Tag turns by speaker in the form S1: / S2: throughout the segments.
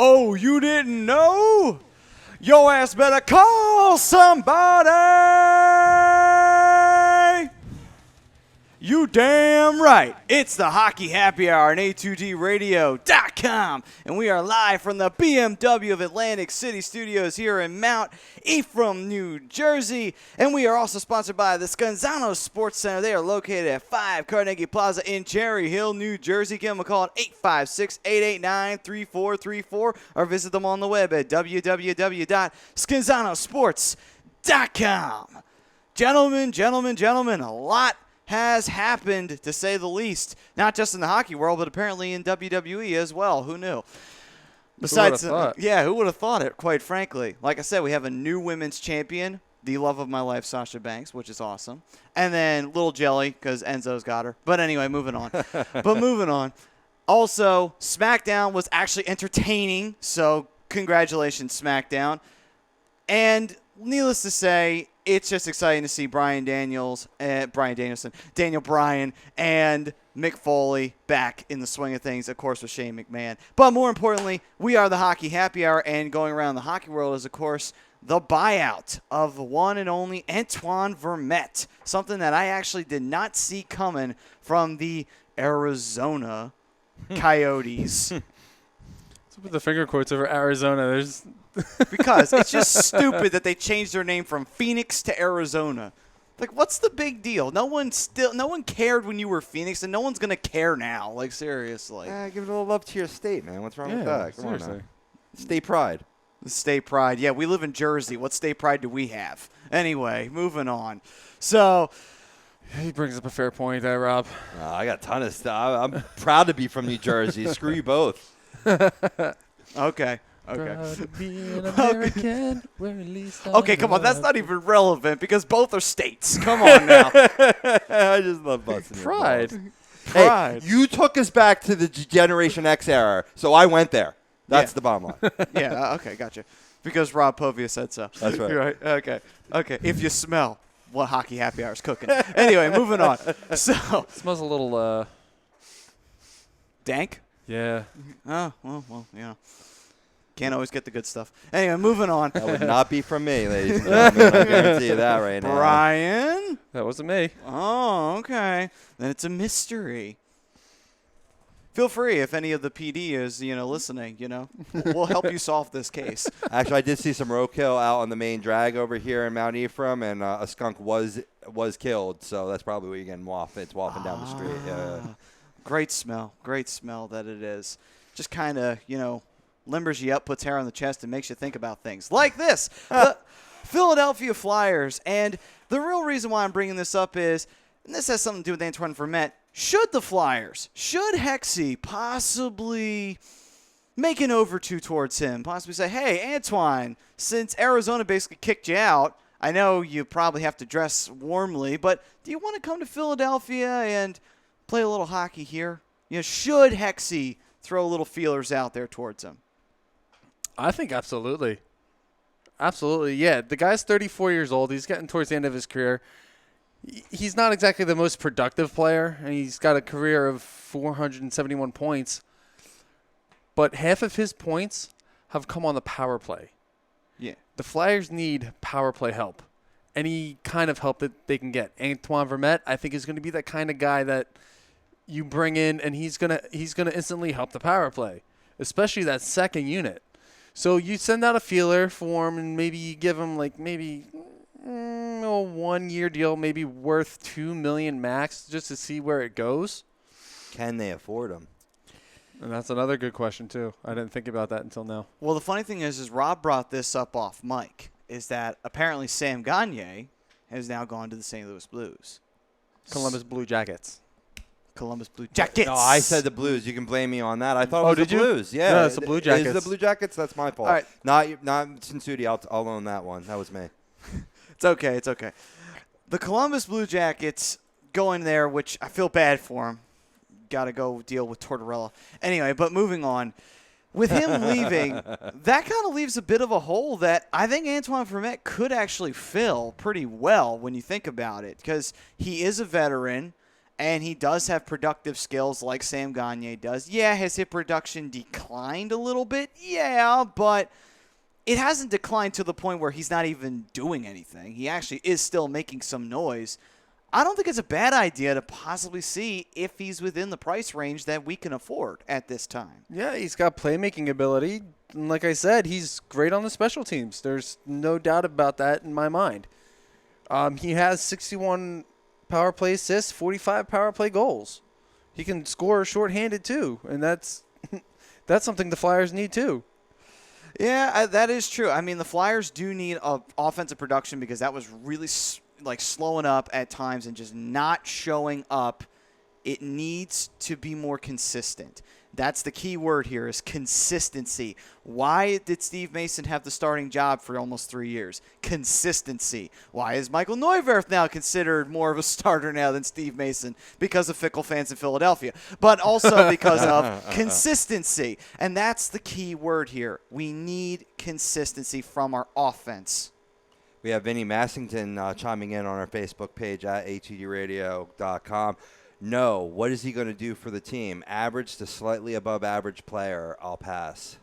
S1: Oh, you didn't know? Your ass better call somebody. You damn right. It's the Hockey Happy Hour on A2DRadio.com. And we are live from the BMW of Atlantic City Studios here in Mount Ephraim, New Jersey. And we are also sponsored by the Scanzano Sports Center. They are located at 5 Carnegie Plaza in Cherry Hill, New Jersey. Give them a call at 856-889-3434 or visit them on the web at www.scanzanosports.com. Gentlemen, a lot has happened, to say the least, not just in the hockey world, but apparently in WWE as well. Who knew? Besides,
S2: who would have thought?
S1: Yeah, who would have thought it, quite frankly. Like I said, we have a new women's champion, the love of my life, Sasha Banks, which is awesome. And then Little Jelly, because Enzo's got her. But anyway, moving on. Also, SmackDown was actually entertaining, so congratulations, SmackDown. And needless to say, it's just exciting to see Daniel Bryan, and Mick Foley back in the swing of things, of course, with Shane McMahon. But more importantly, we are the Hockey Happy Hour, and going around the hockey world is, of course, the buyout of the one and only Antoine Vermette, something that I actually did not see coming from the Arizona Coyotes.
S2: Put the finger quotes over Arizona.
S1: Because it's just stupid that they changed their name from Phoenix to Arizona. Like, what's the big deal? No one cared when you were Phoenix, and no one's gonna care now. Like, seriously.
S3: Give it a little love to your state, man. What's wrong with that? Come
S2: seriously.
S3: on now. State pride.
S1: State pride. Yeah, we live in Jersey. What state pride do we have? Anyway, moving on. So,
S2: He brings up a fair point there, Rob.
S3: I got a ton of stuff. I'm proud to be from New Jersey. Screw you both.
S1: okay.
S2: Proud to be an American, where at least
S1: Okay, come on. That's not even relevant because both are states. Come on now.
S3: I just love busting your balls.
S1: Pride.
S3: Hey, you took us back to the Generation X era, so I went there. That's the bottom line.
S1: Yeah, okay, gotcha. Because Rob Povia said so.
S3: That's right.
S1: You're right. Okay. If you smell what Hockey Happy Hour is cooking. Anyway, moving on. So
S2: It smells a little,
S1: dank?
S2: yeah.
S1: Oh, well, yeah. Can't always get the good stuff. Anyway, moving on.
S3: That would not be from me, ladies and gentlemen. I guarantee you that right now.
S1: Brian?
S2: That wasn't me.
S1: Oh, okay. Then it's a mystery. Feel free if any of the PD is, listening, We'll help you solve this case.
S3: Actually, I did see some roadkill out on the main drag over here in Mount Ephraim, and a skunk was killed, so that's probably what you're getting wafting. It's wafting down the street. Yeah.
S1: Great smell that it is. Just kind of, limbers you up, puts hair on the chest, and makes you think about things like this. The Philadelphia Flyers. And the real reason why I'm bringing this up is, and this has something to do with Antoine Vermette, should Hexy possibly make an overture towards him, possibly say, hey, Antoine, since Arizona basically kicked you out, I know you probably have to dress warmly, but do you want to come to Philadelphia and play a little hockey here? Should Hexy throw little feelers out there towards him?
S2: I think absolutely. Absolutely, yeah. The guy's 34 years old. He's getting towards the end of his career. He's not exactly the most productive player, and he's got a career of 471 points. But half of his points have come on the power play.
S1: Yeah.
S2: The Flyers need power play help. Any kind of help that they can get. Antoine Vermette, I think, is going to be that kind of guy that you bring in, and he's gonna instantly help the power play, especially that second unit. So you send out a feeler for him, and maybe you give him a 1-year deal, maybe worth $2 million max, just to see where it goes.
S3: Can they afford him?
S2: And that's another good question too. I didn't think about that until now.
S1: Well, the funny thing is Rob brought this up off mic, is that apparently Sam Gagner has now gone to the St. Louis Blues.
S2: Columbus Blue Jackets.
S1: Columbus Blue Jackets.
S3: No, I said the Blues. You can blame me on that. I thought it was
S2: did
S3: the
S2: you?
S3: Blues. Yeah,
S2: No, it's the Blue Jackets.
S3: Is the Blue Jackets? That's my fault.
S1: All right.
S3: Not Cincinnati. I'll own that one. That was me.
S1: It's okay. The Columbus Blue Jackets going there, which I feel bad for him. Got to go deal with Tortorella. Anyway, but moving on. With him leaving, that kind of leaves a bit of a hole that I think Antoine Vermette could actually fill pretty well when you think about it, because he is a veteran, and he does have productive skills like Sam Gagner does. Yeah, has hit production declined a little bit? Yeah, but it hasn't declined to the point where he's not even doing anything. He actually is still making some noise. I don't think it's a bad idea to possibly see if he's within the price range that we can afford at this time.
S2: Yeah, he's got playmaking ability. And like I said, he's great on the special teams. There's no doubt about that in my mind. He has 61 power play assists, 45 power play goals. He can score shorthanded too, and that's something the Flyers need too.
S1: Yeah, that is true. I mean, the Flyers do need offensive production because that was really slowing up at times and just not showing up. It needs to be more consistent. That's the key word here is consistency. Why did Steve Mason have the starting job for almost 3 years? Consistency. Why is Michael Neuwirth now considered more of a starter now than Steve Mason? Because of fickle fans in Philadelphia. But also because of consistency. And that's the key word here. We need consistency from our offense.
S3: We have Vinny Massington chiming in on our Facebook page at atdradio.com. No, what is he going to do for the team? Average to slightly above average player, I'll pass.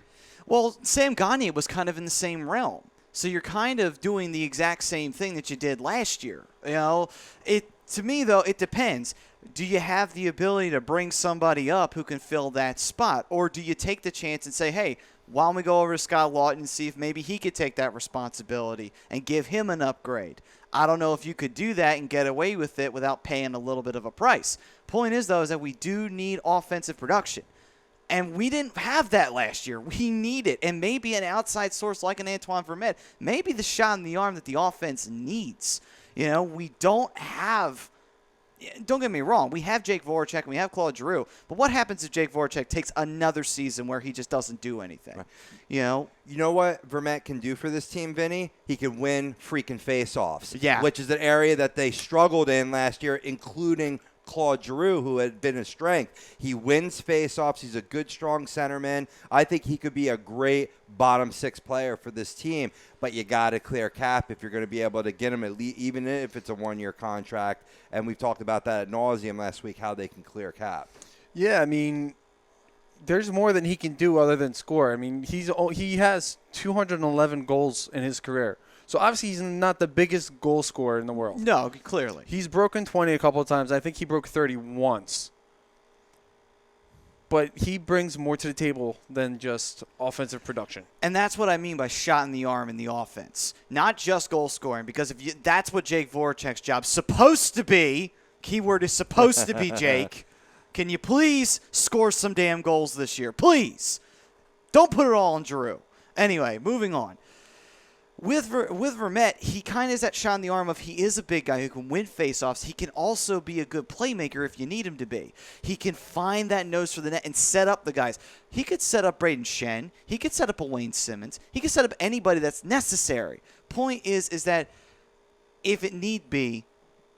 S1: Well, Sam Gagner was kind of in the same realm. So you're kind of doing the exact same thing that you did last year. You know, to me, though, it depends. Do you have the ability to bring somebody up who can fill that spot? Or do you take the chance and say, hey, why don't we go over to Scott Lawton and see if maybe he could take that responsibility and give him an upgrade? I don't know if you could do that and get away with it without paying a little bit of a price. Point is, though, is that we do need offensive production. And we didn't have that last year. We need it. And maybe an outside source like an Antoine Vermette, maybe the shot in the arm that the offense needs. You know, we don't have – don't get me wrong. We have Jake Voracek and we have Claude Giroux. But what happens if Jake Voracek takes another season where he just doesn't do anything? Right. You know
S3: what Vermette can do for this team, Vinny? He can win freaking face-offs.
S1: Yeah.
S3: Which is an area that they struggled in last year, including Claude Giroux, who had been a strength. He wins face-offs. He's a good, strong centerman. I think he could be a great bottom six player for this team. But you got to clear cap if you're going to be able to get him, at least, even if it's a one-year contract. And we've talked about that ad nauseum last week, how they can clear cap.
S2: Yeah, I mean, there's more than he can do other than score. I mean, he has 211 goals in his career. So, obviously, he's not the biggest goal scorer in the world.
S1: No, clearly.
S2: He's broken 20 a couple of times. I think he broke 30 once. But he brings more to the table than just offensive production.
S1: And that's what I mean by shot in the arm in the offense. Not just goal scoring, because that's what Jake Voracek's job's supposed to be. Keyword is supposed to be, Jake. Can you please score some damn goals this year? Please. Don't put it all on Giroux. Anyway, moving on. With Vermette, he kind of is that shot in the arm of he is a big guy who can win faceoffs. He can also be a good playmaker if you need him to be. He can find that nose for the net and set up the guys. He could set up Braden Shen. He could set up a Wayne Simmons. He could set up anybody that's necessary. Point is that if it need be,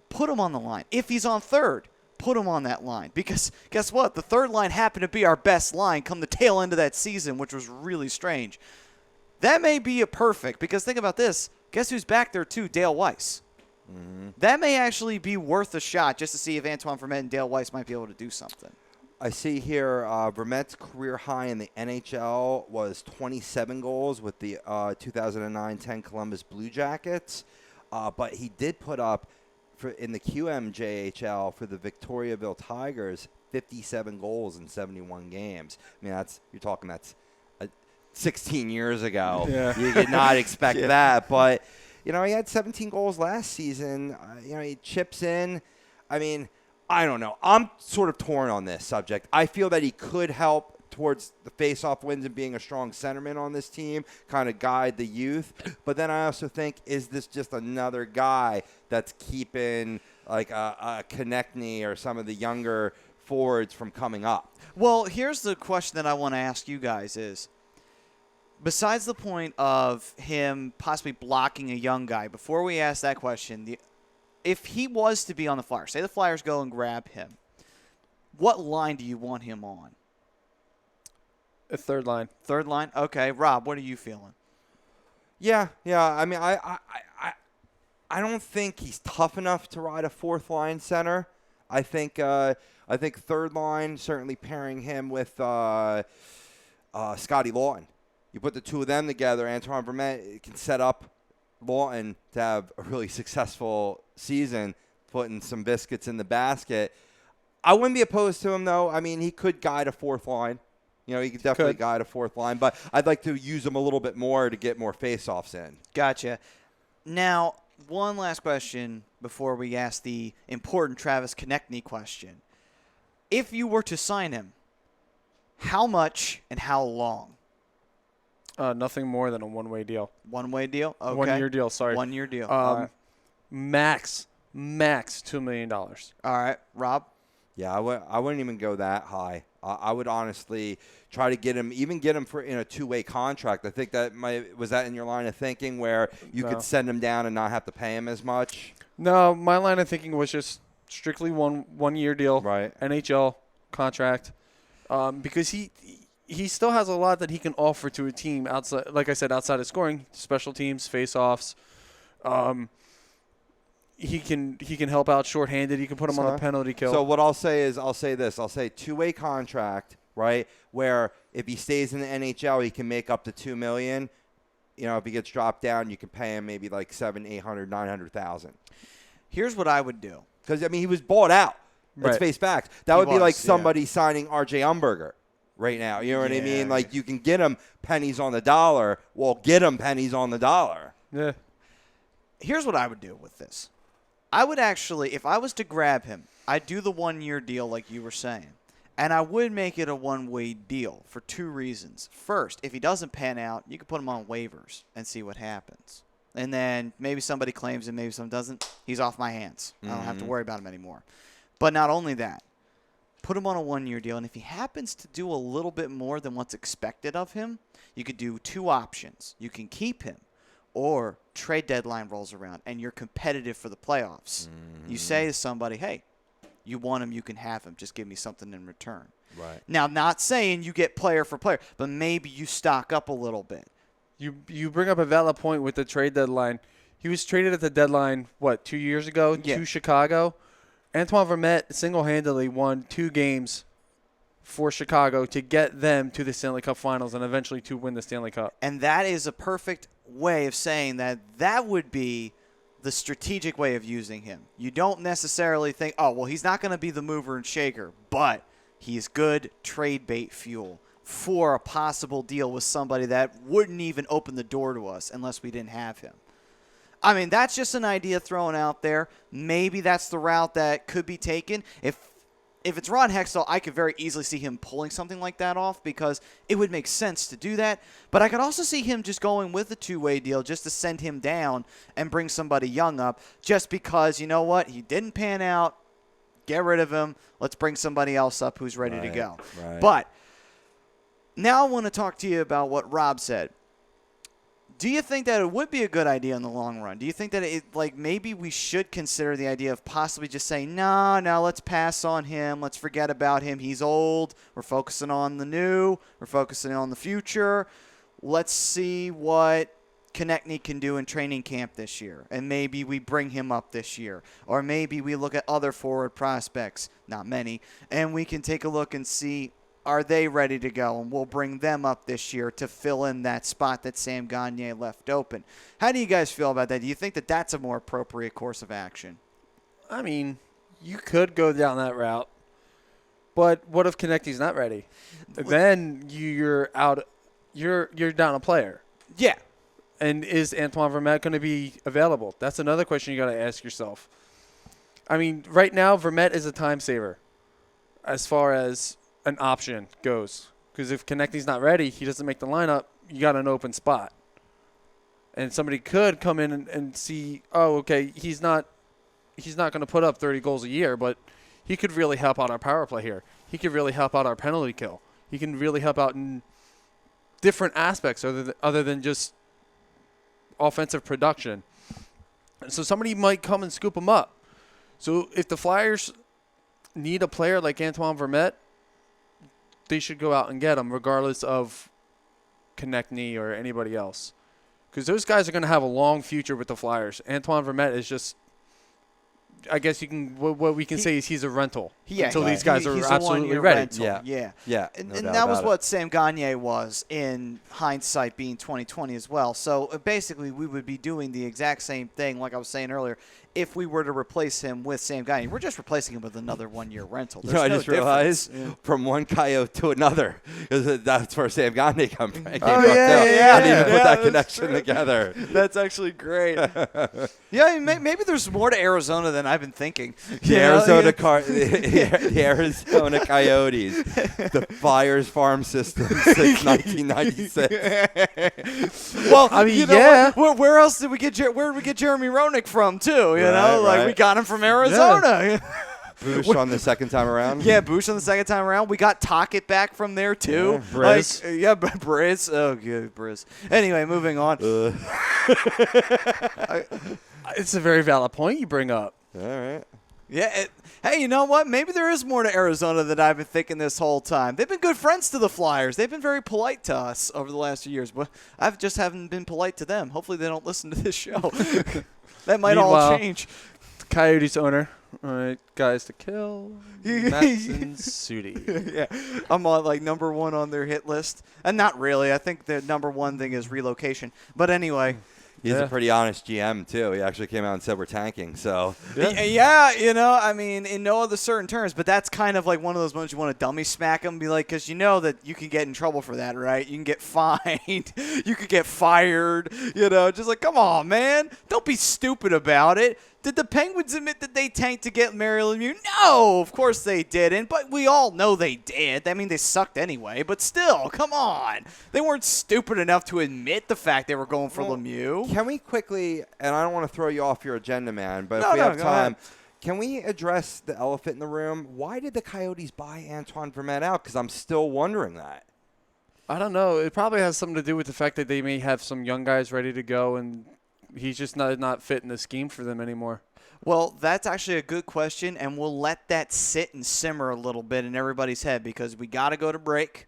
S1: put him on the line. If he's on third, put him on that line. Because guess what? The third line happened to be our best line come the tail end of that season, which was really strange. That may be a perfect, because think about this. Guess who's back there too? Dale Weiss. Mm-hmm. That may actually be worth a shot just to see if Antoine Vermette and Dale Weiss might be able to do something.
S3: I see here Vermette's career high in the NHL was 27 goals with the 2009-10 Columbus Blue Jackets. But he did put up, in the QMJHL for the Victoriaville Tigers, 57 goals in 71 games. I mean, you're talking that's 16 years ago. Yeah. You did not expect that. But, he had 17 goals last season. He chips in. I mean, I don't know. I'm sort of torn on this subject. I feel that he could help towards the face-off wins and being a strong centerman on this team, kind of guide the youth. But then I also think, is this just another guy that's keeping like a Konechny or some of the younger forwards from coming up?
S1: Well, here's the question that I want to ask you guys is, besides the point of him possibly blocking a young guy, before we ask that question, if he was to be on the Flyers, say the Flyers go and grab him, what line do you want him on?
S2: A third line.
S1: Third line? Okay. Rob, what are you feeling?
S3: Yeah. I mean, I don't think he's tough enough to ride a fourth line center. I think third line, certainly pairing him with Scotty Lawton. You put the two of them together, Antoine Vermette can set up Lawton to have a really successful season, putting some biscuits in the basket. I wouldn't be opposed to him, though. I mean, he could guide a fourth line. He could definitely guide a fourth line, but I'd like to use him a little bit more to get more face-offs in.
S1: Gotcha. Now, one last question before we ask the important Travis Konechny question. If you were to sign him, how much and how long?
S2: Nothing more than a one-way deal.
S1: One-way deal? Okay.
S2: 1 year deal, sorry.
S1: 1 year deal. All right.
S2: Max $2 million.
S1: All right. Rob?
S3: Yeah, I wouldn't even go that high. I would honestly try to get him for in a two-way contract. I think was that in your line of thinking where you could send him down and not have to pay him as much?
S2: No, my line of thinking was just strictly one year deal,
S3: right?
S2: NHL contract, because he still has a lot that he can offer to a team outside. Like I said, outside of scoring, special teams, face-offs. He can help out shorthanded. You can put him on the penalty kill.
S3: So what I'll say is I'll say two-way contract, right? Where if he stays in the NHL, he can make up to $2 million. If he gets dropped down, you can pay him maybe like $700,000, $800,000, $900,000.
S1: Here's what I would do.
S3: Because he was bought out. Let's face facts. That would be like somebody signing R.J. Umberger right now. You know what I mean? Like you can get him pennies on the dollar. Well, get him pennies on the dollar.
S2: Yeah.
S1: Here's what I would do with this. I would actually, if I was to grab him, I'd do the 1 year deal like you were saying. And I would make it a one-way deal for two reasons. First, if he doesn't pan out, you can put him on waivers and see what happens. And then maybe somebody claims him, maybe someone doesn't. He's off my hands. I don't have to worry about him anymore. But not only that, put him on a 1 year deal. And if he happens to do a little bit more than what's expected of him, you could do two options. You can keep him, or trade deadline rolls around and you're competitive for the playoffs. You say to somebody, hey, you want him, you can have him. Just give me something in return.
S3: Right.
S1: Now, not saying you get player for player, but maybe you stock up a little bit.
S2: You bring up a valid point with the trade deadline. He was traded at the deadline, 2 years ago to Chicago? Antoine Vermette single-handedly won 2 games for Chicago to get them to the Stanley Cup Finals and eventually to win the Stanley Cup.
S1: And that is a perfect way of saying that would be the strategic way of using him. You don't necessarily think, oh, well, he's not going to be the mover and shaker, but he's good trade bait fuel for a possible deal with somebody that wouldn't even open the door to us unless we didn't have him. I mean, that's just an idea thrown out there. Maybe that's the route that could be taken. If it's Ron Hextall, I could very easily see him pulling something like that off because it would make sense to do that. But I could also see him just going with a two-way deal just to send him down and bring somebody young up just because, you know what, he didn't pan out. Get rid of him. Let's bring somebody else up who's ready to go.
S3: Right.
S1: But now I want to talk to you about what Rob said. Do you think that it would be a good idea in the long run? Do you think that maybe we should consider the idea of possibly just saying, no, let's pass on him. Let's forget about him. He's old. We're focusing on the new. We're focusing on the future. Let's see what Konechny can do in training camp this year. And maybe we bring him up this year. Or maybe we look at other forward prospects, not many, and we can take a look and see, are they ready to go? And we'll bring them up this year to fill in that spot that Sam Gagner left open. How do you guys feel about that? Do you think that that's a more appropriate course of action?
S2: I mean, you could go down that route. But what if Konechny's not ready? Then you're out. You're down a player.
S1: Yeah.
S2: And is Antoine Vermette going to be available? That's another question you got to ask yourself. I mean, right now, Vermette is a time saver as far as an option goes. Because if Konechny's not ready, he doesn't make the lineup, you got an open spot. And somebody could come in and see, oh, okay, he's not going to put up 30 goals a year, but he could really help out our power play here. He could really help out our penalty kill. He can really help out in different aspects other than just offensive production. And so somebody might come and scoop him up. So if the Flyers need a player like Antoine Vermette, they should go out and get him regardless of Konechny or anybody else. Because those guys are going to have a long future with the Flyers. Antoine Vermette is just I guess you can. What we can say is he's a rental until
S1: he-
S2: these guys are
S1: he's a
S2: absolutely
S1: one-year
S2: ready.
S1: rental. Yeah.
S3: Yeah,
S1: And,
S3: no
S1: and
S3: doubt
S1: that was
S3: about it.
S1: what Sam Gagne was in hindsight, being 2020 as well. So basically, we would be doing the exact same thing, like I was saying earlier, if we were to replace him with Sam Gagne. We're just replacing him with another one-year rental.
S3: You
S1: There's
S3: know, I
S1: no
S3: just
S1: difference.
S3: realized from one Coyote to another, 'cause that's where Sam Gagne came from.
S1: Oh,
S3: too.
S1: yeah.
S3: I didn't even put
S1: Yeah,
S3: that
S1: that's
S3: connection
S1: true.
S3: together.
S1: That's actually great. Yeah, maybe there's more to Arizona than I've been thinking.
S3: The
S1: You know?
S3: Arizona the Arizona Coyotes, the Flyers farm system since 1996.
S1: Well,
S2: I mean,
S1: you know
S2: yeah.
S1: what? Where else did we get? Where did we get Jeremy Roenick from too? You know,
S3: Right,
S1: like
S3: right.
S1: we got him from Arizona.
S3: Boosh on the second time around.
S1: Yeah, Bush on the second time around. We got Tockett back from there too.
S3: Yeah.
S2: Briz.
S1: Briz. Oh, good, Briz. Anyway, moving on.
S2: It's a very valid point you bring up.
S3: All right.
S1: Yeah. Hey, you know what? Maybe there is more to Arizona than I've been thinking this whole time. They've been good friends to the Flyers. They've been very polite to us over the last few years, but I just haven't been polite to them. Hopefully, they don't listen to this show. That might all
S2: Meanwhile-
S1: change.
S2: Coyotes owner. All right, guys to kill. Matson Sudi.
S1: Yeah, I'm on like number one on their hit list, and not really. I think the number one thing is relocation. But anyway,
S3: He's
S2: Yeah.
S3: a pretty honest GM too. He actually came out and said we're tanking. So
S1: yeah, you know, I mean, in no other certain terms, but that's kind of like one of those moments you want to dummy smack them, be like, because you know that you can get in trouble for that, right? You can get fined, you could get fired, you know, just like, come on, man, don't be stupid about it. Did the Penguins admit that they tanked to get Mario Lemieux? No, of course they didn't, but we all know they did. I mean, they sucked anyway, but still, come on. They weren't stupid enough to admit the fact they were going for Lemieux.
S3: can we quickly, and I don't want to throw you off your agenda, man, but
S1: No,
S3: if we
S1: no,
S3: have
S1: go
S3: time,
S1: ahead.
S3: can we address the elephant in the room? Why did the Coyotes buy Antoine Vermette out? Because I'm still wondering that.
S2: I don't know. It probably has something to do with the fact that they may have some young guys ready to go, and he's just not fitting the scheme for them anymore.
S1: Well, that's actually a good question, and we'll let that sit and simmer a little bit in everybody's head because we got to go to break.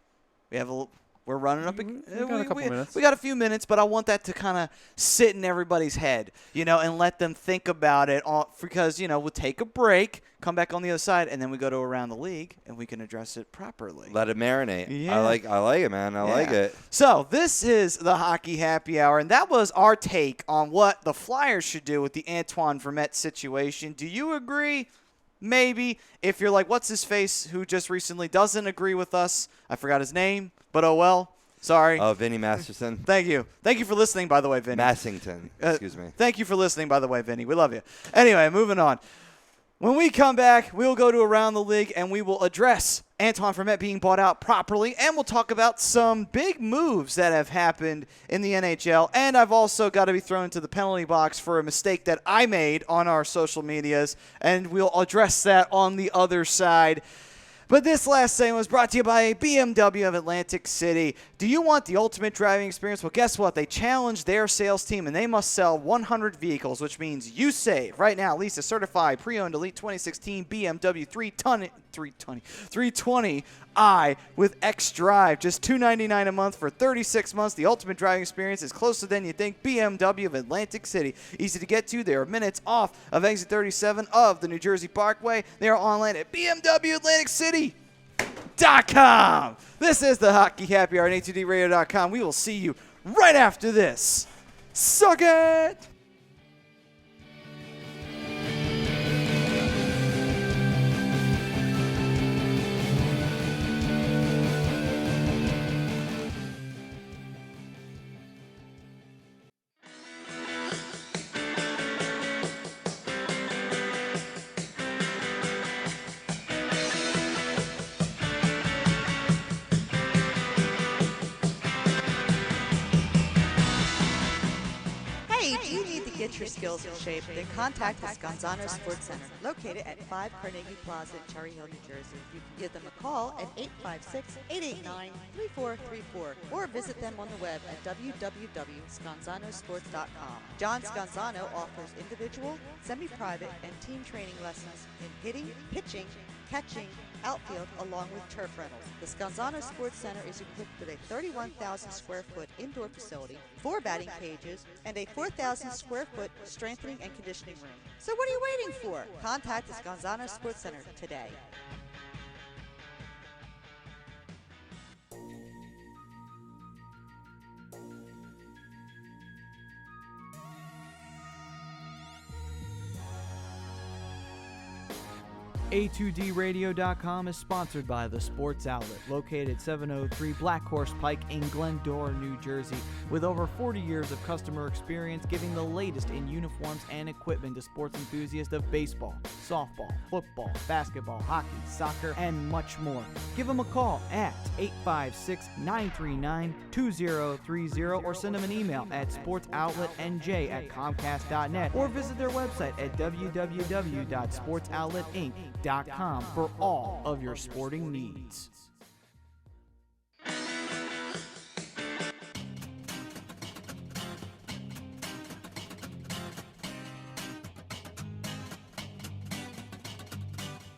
S1: We're running up.
S2: We got a couple minutes.
S1: We got a few minutes, but I want that to kind of sit in everybody's head, you know, and let them think about it. Because, you know, we'll take a break, come back on the other side, and then we go to Around the League, and we can address it properly.
S3: Let it marinate.
S1: Yeah.
S3: I like it, man. I like
S1: Yeah.
S3: it.
S1: So this is the Hockey Happy Hour, and that was our take on what the Flyers should do with the Antoine Vermette situation. Do you agree? Maybe. If you're like, what's his face, who just recently doesn't agree with us? I forgot his name, but oh well. Sorry.
S3: Vinny Masterson.
S1: Thank you. Thank you for listening, by the way, Vinny.
S3: Massington. Excuse me.
S1: Thank you for listening, by the way, Vinny. We love you. Anyway, moving on. When we come back, we'll go to Around the League, and we will address Antoine Vermette being bought out properly, and we'll talk about some big moves that have happened in the NHL. And I've also got to be thrown into the penalty box for a mistake that I made on our social medias, and we'll address that on the other side. But this last segment was brought to you by BMW of Atlantic City. Do you want the ultimate driving experience? Well, guess what? They challenged their sales team, and they must sell 100 vehicles, which means you save. Right now, lease a certified pre-owned Elite 2016 BMW 320i with X-Drive. Just $299 a month for 36 months. The ultimate driving experience is closer than you think. BMW of Atlantic City. Easy to get to. They are minutes off of exit 37 of the New Jersey Parkway. They are online at BMWAtlanticCity.com. This is the Hockey Happy Hour on A2DRadio.com. We will see you right after this. Suck it!
S4: Hey, do you need to get your skills in shape? Then contact the Scanzano Sports Center, located at 5 Carnegie Plaza in Cherry Hill, New Jersey. You can give them a call at 856-889-3434 or visit them on the web at www.scanzanosports.com. John Scanzano offers individual, semi-private, and team training lessons in hitting, pitching, catching outfield along with turf rentals. The Scanzano Sports Center is equipped with a 31,000 square foot indoor facility, 4 batting cages, and a 4,000 square foot strengthening and conditioning room. So what are you waiting for? Contact the Scanzano Sports Center today.
S5: A2DRadio.com is sponsored by The Sports Outlet, located at 703 Black Horse Pike in Glendora, New Jersey. With over 40 years of customer experience giving the latest in uniforms and equipment to sports enthusiasts of baseball, softball, football, basketball, hockey, soccer, and much more. Give them a call at 856-939-2030 or send them an email at sportsoutletnj@comcast.net or visit their website at www.sportsoutletinc.com for all of your sporting needs.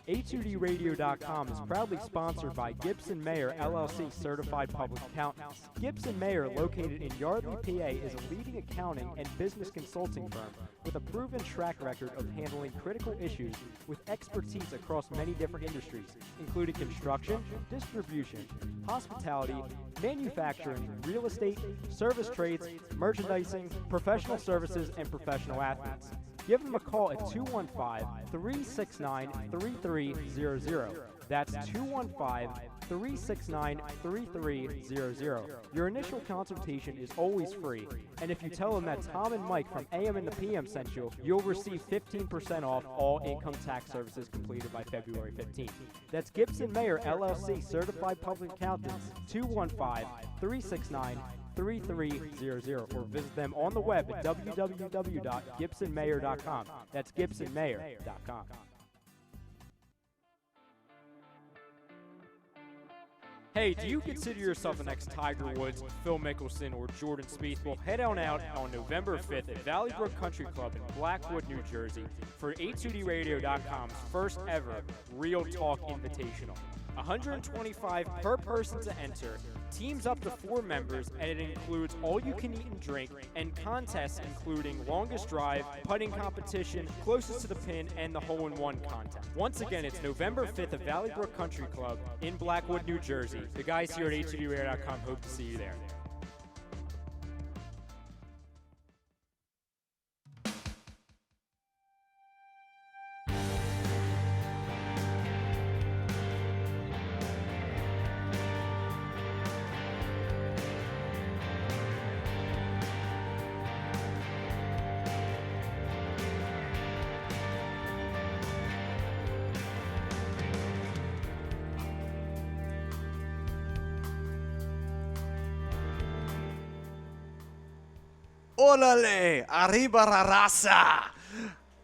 S6: A2DRadio.com is proudly sponsored by Gibson Mayer LLC Certified Public Accountants. Gibson Mayer, located in Yardley, PA, is a leading accounting and business consulting firm with a proven track record of handling critical issues with expertise across many different industries, including construction, distribution, hospitality, manufacturing, real estate, service trades, merchandising, professional services, and professional athletes. Give them a call at 215-369-3300. That's 215-369-3300. Your initial consultation is always free, and if you tell them that Tom and Mike from AM and the PM sent you, you'll receive 15% off all income tax services completed by February 15th. That's Gibson Mayer LLC Certified Public Accountants, 215-369-3300, or visit them on the web at www.gibsonmayer.com. That's gibsonmayer.com. Hey, do you consider yourself the next Tiger Woods, Phil Mickelson, or Jordan Spieth? Well, head on out on November 5th at Valley Brook Country Club in Blackwood, New Jersey for A2DRadio.com's first ever Real Talk Invitational. 125 per person to enter, teams up to 4 members, and it includes all you can eat and drink, and contests including longest drive, putting competition, closest to the pin, and the hole-in-one contest. Once again, it's November 5th at Valley Brook Country Club in Blackwood, New Jersey. The guys here at A2DRadio.com hope to see you there.
S1: Olale, arriba la raza.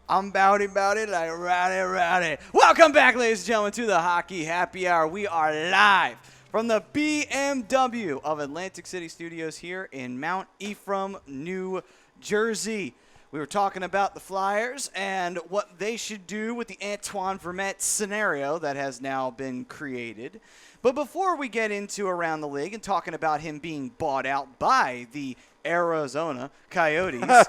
S1: I'm bowdy like rowdy. Welcome back, ladies and gentlemen, to the Hockey Happy Hour. We are live from the BMW of Atlantic City Studios here in Mount Ephraim, New Jersey. We were talking about the Flyers and what they should do with the Antoine Vermette scenario that has now been created. But before we get into Around the League and talking about him being bought out by the Arizona Coyotes,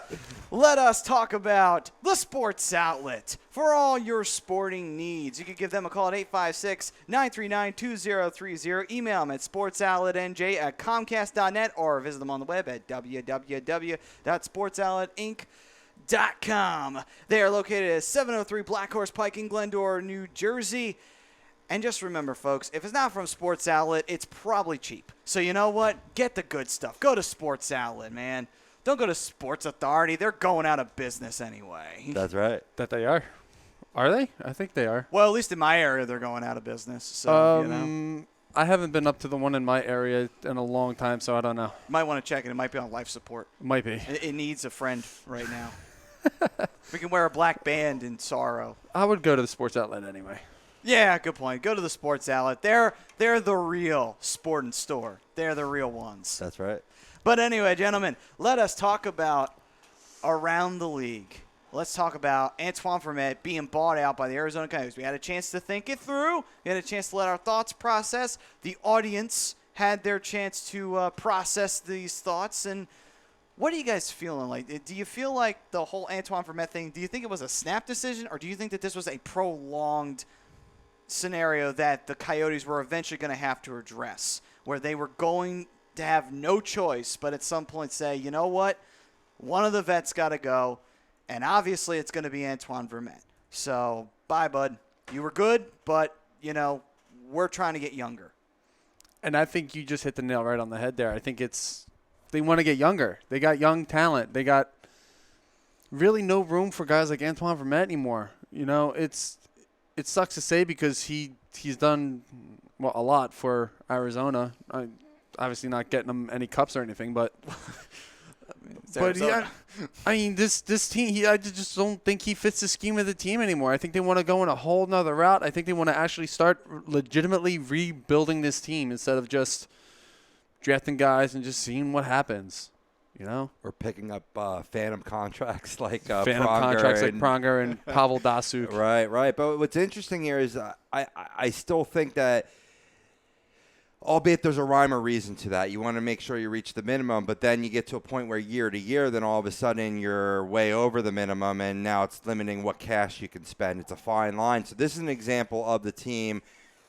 S1: let us talk about the Sports Outlet for all your sporting needs. You can give them a call at 856-939-2030. Email them at sportsoutletnj@comcast.net or visit them on the web at www.sportsoutletinc.com. They are located at 703 Black Horse Pike in Glendora, New Jersey. And just remember, folks, if it's not from Sports Outlet, it's probably cheap. So you know what? Get the good stuff. Go to Sports Outlet, man. Don't go to Sports Authority. They're going out of business anyway.
S3: That's right.
S2: That they are. Are they? I think they are.
S1: Well, at least in my area, they're going out of business. So, you know.
S2: I haven't been up to the one in my area in a long time, so I don't know.
S1: You might want to check it. It might be on life support.
S2: Might be.
S1: It needs a friend right now. We can wear a black band in sorrow.
S2: I would go to the Sports Outlet anyway.
S1: Yeah, good point. Go to the Sports Outlet. They're the real sporting store. They're the real ones.
S3: That's right.
S1: But anyway, gentlemen, let us talk about Around the League. let's talk about Antoine Vermette being bought out by the Arizona Coyotes. We had a chance to think it through. We had a chance to let our thoughts process. The audience had their chance to process these thoughts. And what are you guys feeling like? Do you feel like the whole Antoine Vermette thing, do you think it was a snap decision, or do you think that this was a prolonged scenario that the Coyotes were eventually going to have to address, where they were going to have no choice but at some point say, you know what, one of the vets got to go, and obviously it's going to be Antoine Vermette. So, bye, bud. You were good, but, we're trying to get younger.
S2: And I think you just hit the nail right on the head there. I think they want to get younger. They got young talent. They got really no room for guys like Antoine Vermette anymore. It sucks to say because he's done a lot for Arizona. Obviously not getting them any cups or anything, but yeah, this team. I just don't think he fits the scheme of the team anymore. I think they want to go in a whole nother route. I think they want to actually start legitimately rebuilding this team instead of just drafting guys and just seeing what happens.
S3: Or picking up phantom contracts like
S2: Pronger and Pavel Dasuk.
S3: Right. But what's interesting here is I still think that, albeit there's a rhyme or reason to that, you want to make sure you reach the minimum, but then you get to a point where year to year, then all of a sudden you're way over the minimum, and now it's limiting what cash you can spend. It's a fine line. So this is an example of the team,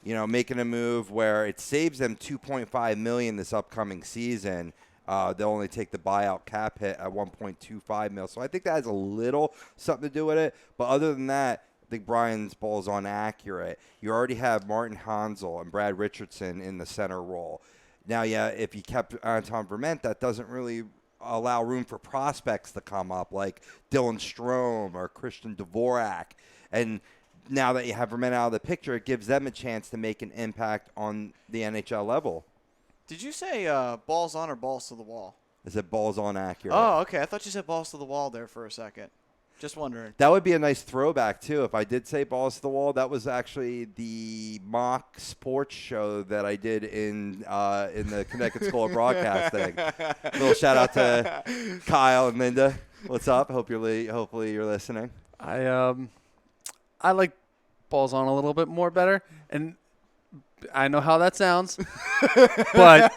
S3: making a move where it saves them $2.5 million this upcoming season. They'll only take the buyout cap hit at $1.25 million. So I think that has a little something to do with it. But other than that, I think Brian's ball is on accurate. You already have Martin Hansel and Brad Richardson in the center role. Now, if you kept Antoine Vermette, that doesn't really allow room for prospects to come up like Dylan Strome or Christian Dvorak. And now that you have Vermette out of the picture, it gives them a chance to make an impact on the NHL level.
S1: Did you say balls on or balls to the wall?
S3: I said balls on accurate.
S1: Oh, okay. I thought you said balls to the wall there for a second. Just wondering.
S3: That would be a nice throwback, too, if I did say balls to the wall. That was actually the mock sports show that I did in the Connecticut School of Broadcasting. Little shout-out to Kyle and Linda. What's up? Hopefully you're listening.
S2: I like balls on a little bit more better, and I know how that sounds, but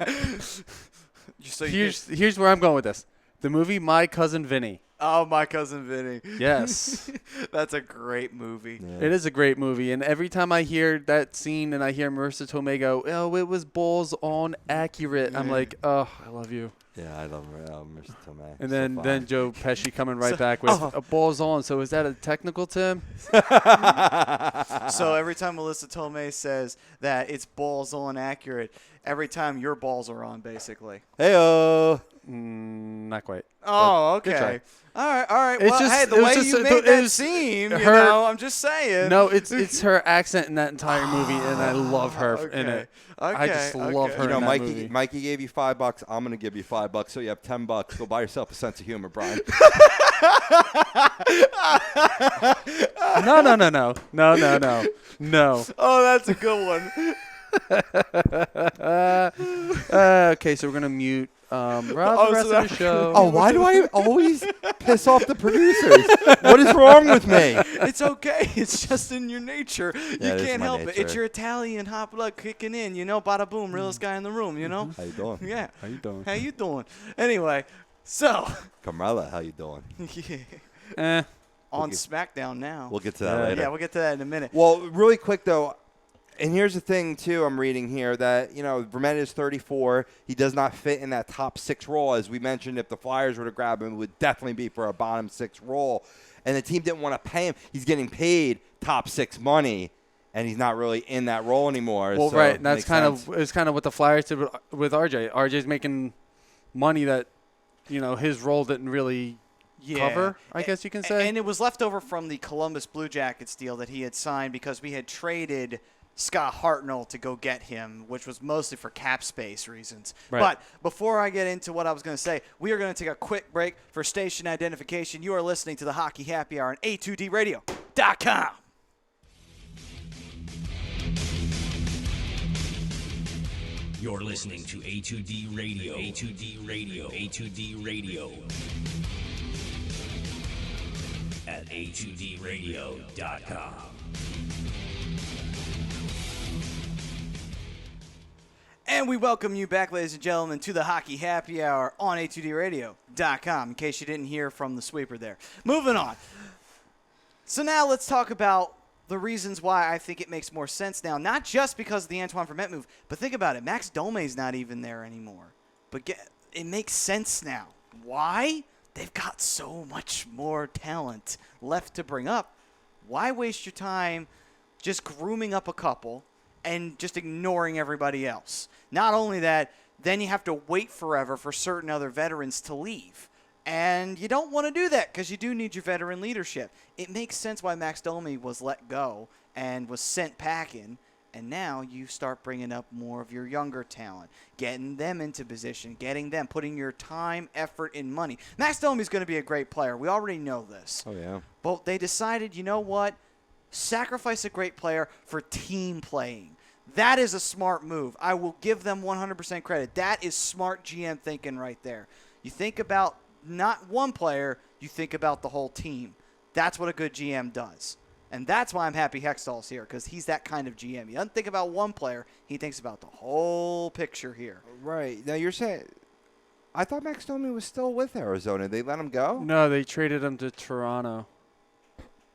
S2: here's where I'm going with this. The movie My Cousin Vinny.
S1: Oh, My Cousin Vinny.
S2: Yes.
S1: That's a great movie.
S2: Yeah. It is a great movie, and every time I hear that scene and I hear Marissa Tomei go, oh, it was balls on accurate, I'm like, oh, I love you.
S3: Yeah, I love Marissa Tomei.
S2: And then Joe Pesci coming right back with a balls on. So is that a technical term?
S1: So every time Melissa Tomei says that it's balls on accurate, every time your balls are on, basically.
S3: Hey-oh.
S2: Not quite.
S1: Oh, okay. All right.
S2: It's
S1: well,
S2: just,
S1: hey, the way you made that scene, I'm just saying.
S2: No, it's her accent in that entire movie, and I love her in it. I just love her in that movie.
S3: Mikey gave you $5. I'm going to give you $5, so you have $10. Go buy yourself a sense of humor, Brian.
S2: No.
S1: Oh, that's a good one.
S2: Okay, so we're going to mute Rob the rest of the show.
S3: Oh, why do I always piss off the producers? What is wrong with me?
S1: It's okay. It's just in your nature.
S3: Yeah,
S1: you can't help
S3: nature.
S1: it. It's your Italian hot blood kicking in, Bada boom, realest guy in the room,
S3: How you doing?
S1: Yeah.
S2: How you doing?
S1: Anyway, so.
S3: Carmella, how you doing?
S1: Yeah. On SmackDown now.
S3: We'll get to that later.
S1: Yeah, we'll get to that in a minute.
S3: Well, really quick, though. And here's the thing, too, I'm reading here that, Vermette is 34. He does not fit in that top 6 role. As we mentioned, if the Flyers were to grab him, it would definitely be for a bottom 6 role. And the team didn't want to pay him. He's getting paid top 6 money, and he's not really in that role anymore.
S2: Well,
S3: so
S2: right. And that's kind
S3: sense.
S2: of what the Flyers did with RJ. RJ's making money that, his role didn't really cover, I guess you can say.
S1: And it was left over from the Columbus Blue Jackets deal that he had signed because we had traded Scott Hartnell to go get him, which was mostly for cap space reasons.
S2: Right.
S1: But before I get into what I was going to say, we are going to take a quick break for station identification. You are listening to the Hockey Happy Hour on A2DRadio.com.
S7: You're listening to A2D Radio. A2D Radio. A2D Radio. At at a2dradio.com.
S1: And we welcome you back, ladies and gentlemen, to the Hockey Happy Hour on a2dradio.com, in case you didn't hear from the sweeper there. Moving on. So now let's talk about the reasons why I think it makes more sense now. Not just because of the Antoine Vermette move, but think about it. Max Domi's not even there anymore. But it makes sense now. Why? They've got so much more talent left to bring up. Why waste your time just grooming up a couple and just ignoring everybody else? Not only that, then you have to wait forever for certain other veterans to leave. And you don't want to do that because you do need your veteran leadership. It makes sense why Max Domi was let go and was sent packing. And now you start bringing up more of your younger talent, getting them into position, putting your time, effort, and money. Max Domi's going to be a great player. We already know this.
S3: Oh, yeah.
S1: But they decided, you know what? Sacrifice a great player for team playing. That is a smart move. I will give them 100% credit. That is smart GM thinking right there. You think about not one player, you think about the whole team. That's what a good GM does. And that's why I'm happy Hextall's here, because he's that kind of GM. He doesn't think about one player. He thinks about the whole picture here.
S3: Right. Now, you're saying – I thought Max Domi was still with Arizona. They let him go?
S2: No, they traded him to Toronto.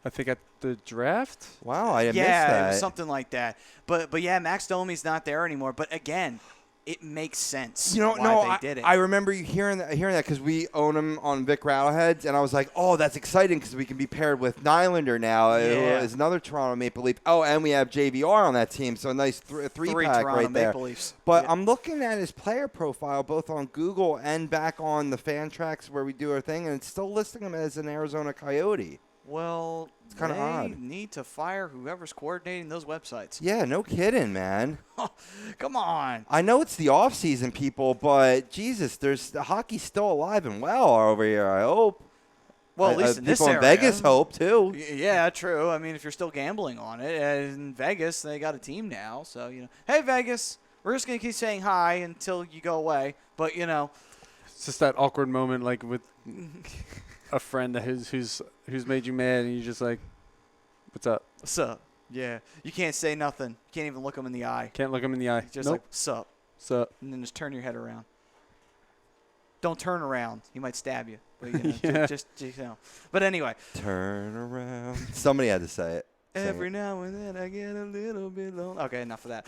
S2: I think at the draft.
S3: Wow, I missed that.
S1: Yeah, it was something like that. But yeah, Max Domi's not there anymore. But again, it makes sense why they did it.
S3: I remember you hearing that because we own him on Vic Rattleheads, and I was like, oh, that's exciting because we can be paired with Nylander now.
S1: Yeah.
S3: Is another Toronto Maple Leaf. Oh, and we have JVR on that team, so a nice three-pack
S1: Toronto
S3: right there.
S1: Maple Leafs.
S3: But
S1: Yeah.
S3: I'm looking at his player profile both on Google and back on the fan tracks where we do our thing, and it's still listing him as an Arizona Coyote.
S1: Well,
S3: It's kinda odd.
S1: They need to fire whoever's coordinating those websites.
S3: Yeah, no kidding, man.
S1: Come on.
S3: I know it's the off season, people, but Jesus, the hockey's still alive and well over here. I hope.
S1: Well, at least in this
S3: people
S1: area.
S3: in Vegas hope too.
S1: Yeah, true. I mean, if you're still gambling on it, in Vegas they got a team now, so hey Vegas, we're just gonna keep saying hi until you go away. But
S2: It's just that awkward moment, like with a friend who's made you mad, and you're just like, "What's up?"
S1: sup? Yeah, you can't say nothing. You can't even look them in the eye.
S2: Can't look him in the eye.
S1: Just
S2: nope.
S1: like sup,
S2: Sup.
S1: and then just turn your head around. Don't turn around. He might stab you. But,
S2: Yeah.
S1: just. But anyway.
S3: Turn around. Somebody had to say it.
S1: Every now and then I get a little bit lonely. Okay, enough of that.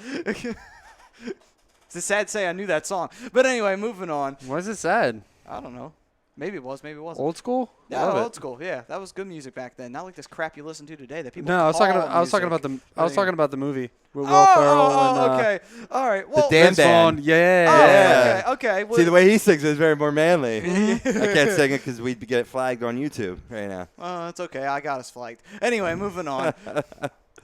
S1: It's sad to say I knew that song. But anyway, moving on.
S2: Why is it sad?
S1: I don't know. Maybe it was, maybe it wasn't.
S2: Old school?
S1: Yeah,
S2: Love it.
S1: old school. Yeah, that was good music back then. Not like this crap you listen to today that people
S2: No, I was talking
S1: call
S2: about. I was talking
S1: music.
S2: about the. I was talking about the movie with Will
S1: Oh,
S2: Ferrell and
S1: okay. All right. Well,
S3: Dan
S2: Vince
S3: Band.
S2: Vaughn. Yeah.
S1: Oh,
S3: Yeah.
S1: okay. Well,
S3: See, the way he sings is very more manly. I can't sing it because we'd get flagged on YouTube right now.
S1: it's okay. I got us flagged. Anyway, moving on.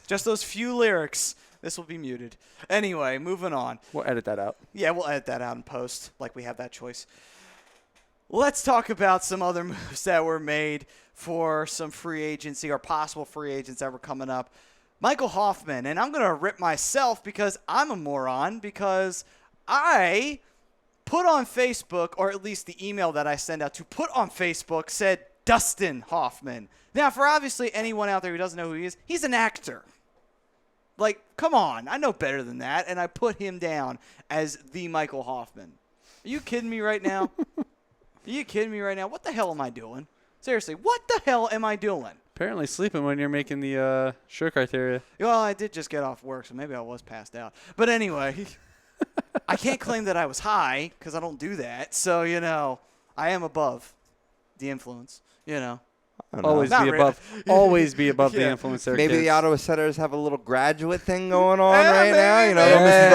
S1: Just those few lyrics. This will be muted. Anyway, moving on.
S2: We'll edit that out.
S1: Yeah, we'll edit that out in post, like we have that choice. Let's talk about some other moves that were made for some free agency or possible free agents that were coming up. Michael Hoffman, and I'm going to rip myself because I'm a moron, because I put on Facebook, or at least the email that I sent out to put on Facebook said Dustin Hoffman. Now, for obviously anyone out there who doesn't know who he is, he's an actor. Like, come on. I know better than that, and I put him down as the Michael Hoffman. Are you kidding me right now? Are you kidding me right now? What the hell am I doing? Seriously, what the hell am I doing?
S2: Apparently sleeping when you're making the show criteria.
S1: Well, I did just get off work, so maybe I was passed out. But anyway, I can't claim that I was high because I don't do that. So, I am above the influence,
S2: Always
S1: Not
S2: be
S1: really.
S2: above. Always be above the
S1: Yeah.
S2: influence. There,
S3: Maybe
S2: kids.
S3: the Ottawa Senators have a little graduate thing going on
S1: Yeah,
S3: right now.
S1: maybe,
S3: Little Mrs.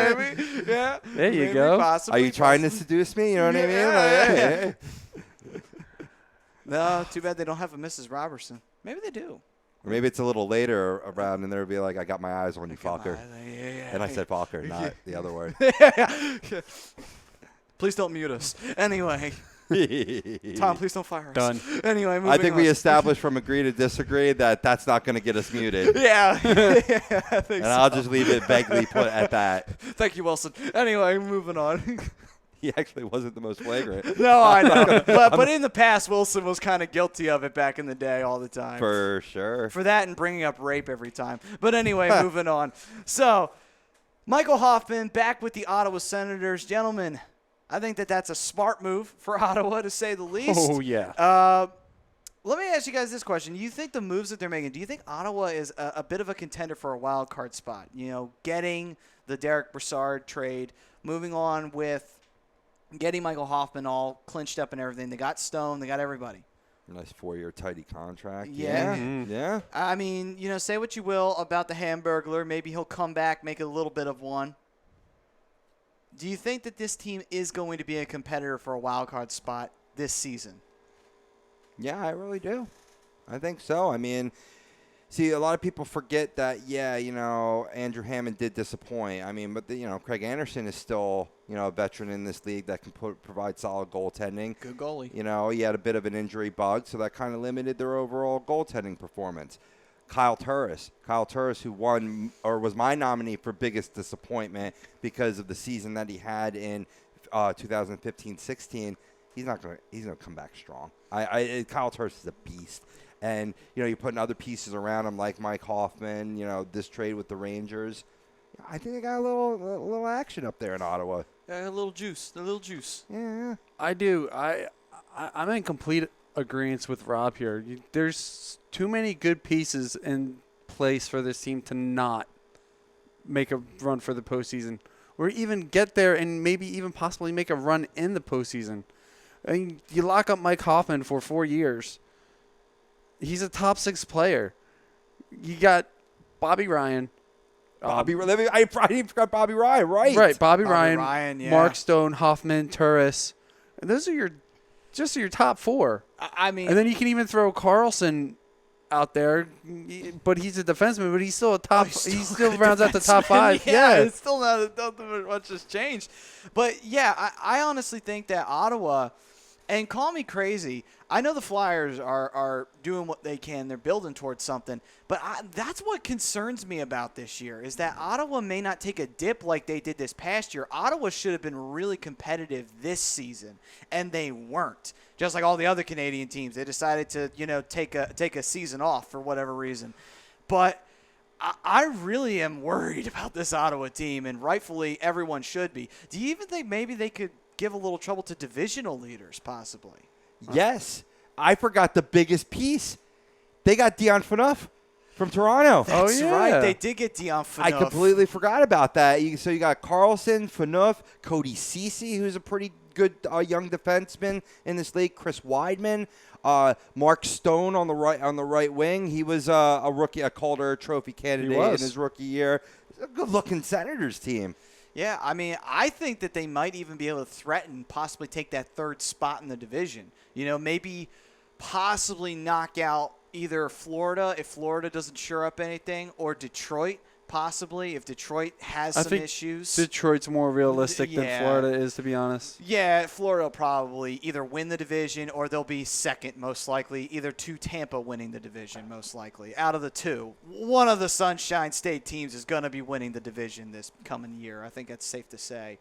S3: Robinson.
S1: Maybe. Yeah.
S2: There you
S1: Maybe,
S2: go.
S1: possibly,
S3: Are you trying to
S1: possibly.
S3: seduce me? You know what I mean?
S1: Yeah,
S3: Like,
S1: yeah.
S3: hey.
S1: No, too bad they don't have a Mrs. Robertson. Maybe they do.
S3: Or maybe it's a little later around, and they'll be like, "I got my eyes on you, fucker."
S1: Yeah.
S3: And I said "fucker," not the other word.
S1: Please don't mute us. Anyway, Tom, please don't fire us.
S2: Done.
S1: Anyway, moving
S3: I think we
S1: on.
S3: established from agree to disagree that that's not going to get us muted.
S1: Yeah. Yeah, I think
S3: And
S1: so.
S3: I'll just leave it vaguely put at that.
S1: Thank you, Wilson. Anyway, moving on.
S3: He actually wasn't the most flagrant.
S1: No, I know. but in the past, Wilson was kind of guilty of it back in the day all the time.
S3: For sure.
S1: For that and bringing up rape every time. But anyway, moving on. So, Michael Hoffman back with the Ottawa Senators. Gentlemen, I think that's a smart move for Ottawa, to say the least.
S2: Oh, yeah.
S1: Let me ask you guys this question. Do you think the moves that they're making, do you think Ottawa is a bit of a contender for a wild card spot? You know, getting the Derek Brassard trade, moving on with getting Michael Hoffman all clinched up and everything. They got Stone. They got everybody.
S3: Nice 4-year tidy contract.
S1: Yeah.
S3: Yeah.
S1: I mean, you know, say what you will about the Hamburglar. Maybe he'll come back, make it a little bit of one. Do you think that this team is going to be a competitor for a wild card spot this season?
S3: Yeah, I really do. I think so. I mean, see, a lot of people forget that, Andrew Hammond did disappoint. I mean, but, Craig Anderson is still, a veteran in this league that can provide solid goaltending.
S1: Good goalie.
S3: He had a bit of an injury bug, so that kind of limited their overall goaltending performance. Kyle Turris, who won or was my nominee for biggest disappointment because of the season that he had in 2015-16. He's gonna come back strong. Kyle Turris is a beast, and you're putting other pieces around him like Mike Hoffman. This trade with the Rangers. I think they got a little action up there in Ottawa.
S1: A little juice.
S3: Yeah.
S2: I do. I'm in complete agreement with Rob here. There's too many good pieces in place for this team to not make a run for the postseason, or even get there and maybe even possibly make a run in the postseason. I mean, you lock up Mike Hoffman for 4 years. He's a top 6 player. You got Bobby Ryan.
S3: I didn't forget Bobby Ryan, right?
S2: Right, Bobby Ryan,
S1: yeah.
S2: Mark Stone, Hoffman, Turris. And those are your top 4.
S1: I mean,
S2: and then you can even throw Carlson out there, but he's a defenseman, but he's still a top. He still rounds out the top 5.
S1: Yeah, it's still not much has changed. But yeah, I honestly think that Ottawa, and call me crazy, I know the Flyers are doing what they can. They're building towards something. But that's what concerns me about this year, is that Ottawa may not take a dip like they did this past year. Ottawa should have been really competitive this season, and they weren't. Just like all the other Canadian teams, they decided to take a season off for whatever reason. But I really am worried about this Ottawa team, and rightfully everyone should be. Do you even think maybe they could give a little trouble to divisional leaders possibly?
S3: Yes. I forgot the biggest piece. They got Dion Phaneuf from Toronto.
S1: That's right. They did get Dion Phaneuf.
S3: I completely forgot about that. So you got Carlson, Phaneuf, Cody Ceci, who's a pretty good young defenseman in this league. Chris Weidman, Mark Stone on the right wing. He was a rookie, a Calder Trophy candidate in his rookie year. It's a good-looking Senators team.
S1: Yeah, I mean, I think that they might even be able to threaten, possibly take that third spot in the division. Maybe possibly knock out either Florida, if Florida doesn't shore up anything, or Detroit, possibly, if Detroit has some issues.
S2: Detroit's more realistic than Florida is, to be honest.
S1: Yeah, Florida will probably either win the division or they'll be second, most likely, either to Tampa winning the division, most likely. Out of the two, one of the Sunshine State teams is going to be winning the division this coming year. I think that's safe to say.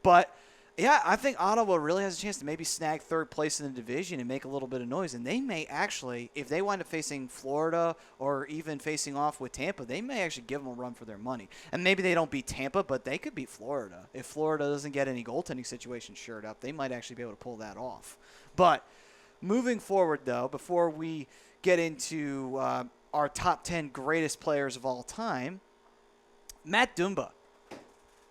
S1: But yeah, I think Ottawa really has a chance to maybe snag third place in the division and make a little bit of noise. And they may actually, if they wind up facing Florida or even facing off with Tampa, they may actually give them a run for their money. And maybe they don't beat Tampa, but they could beat Florida. If Florida doesn't get any goaltending situation shored up, they might actually be able to pull that off. But moving forward, though, before we get into our top 10 greatest players of all time, Matt Dumba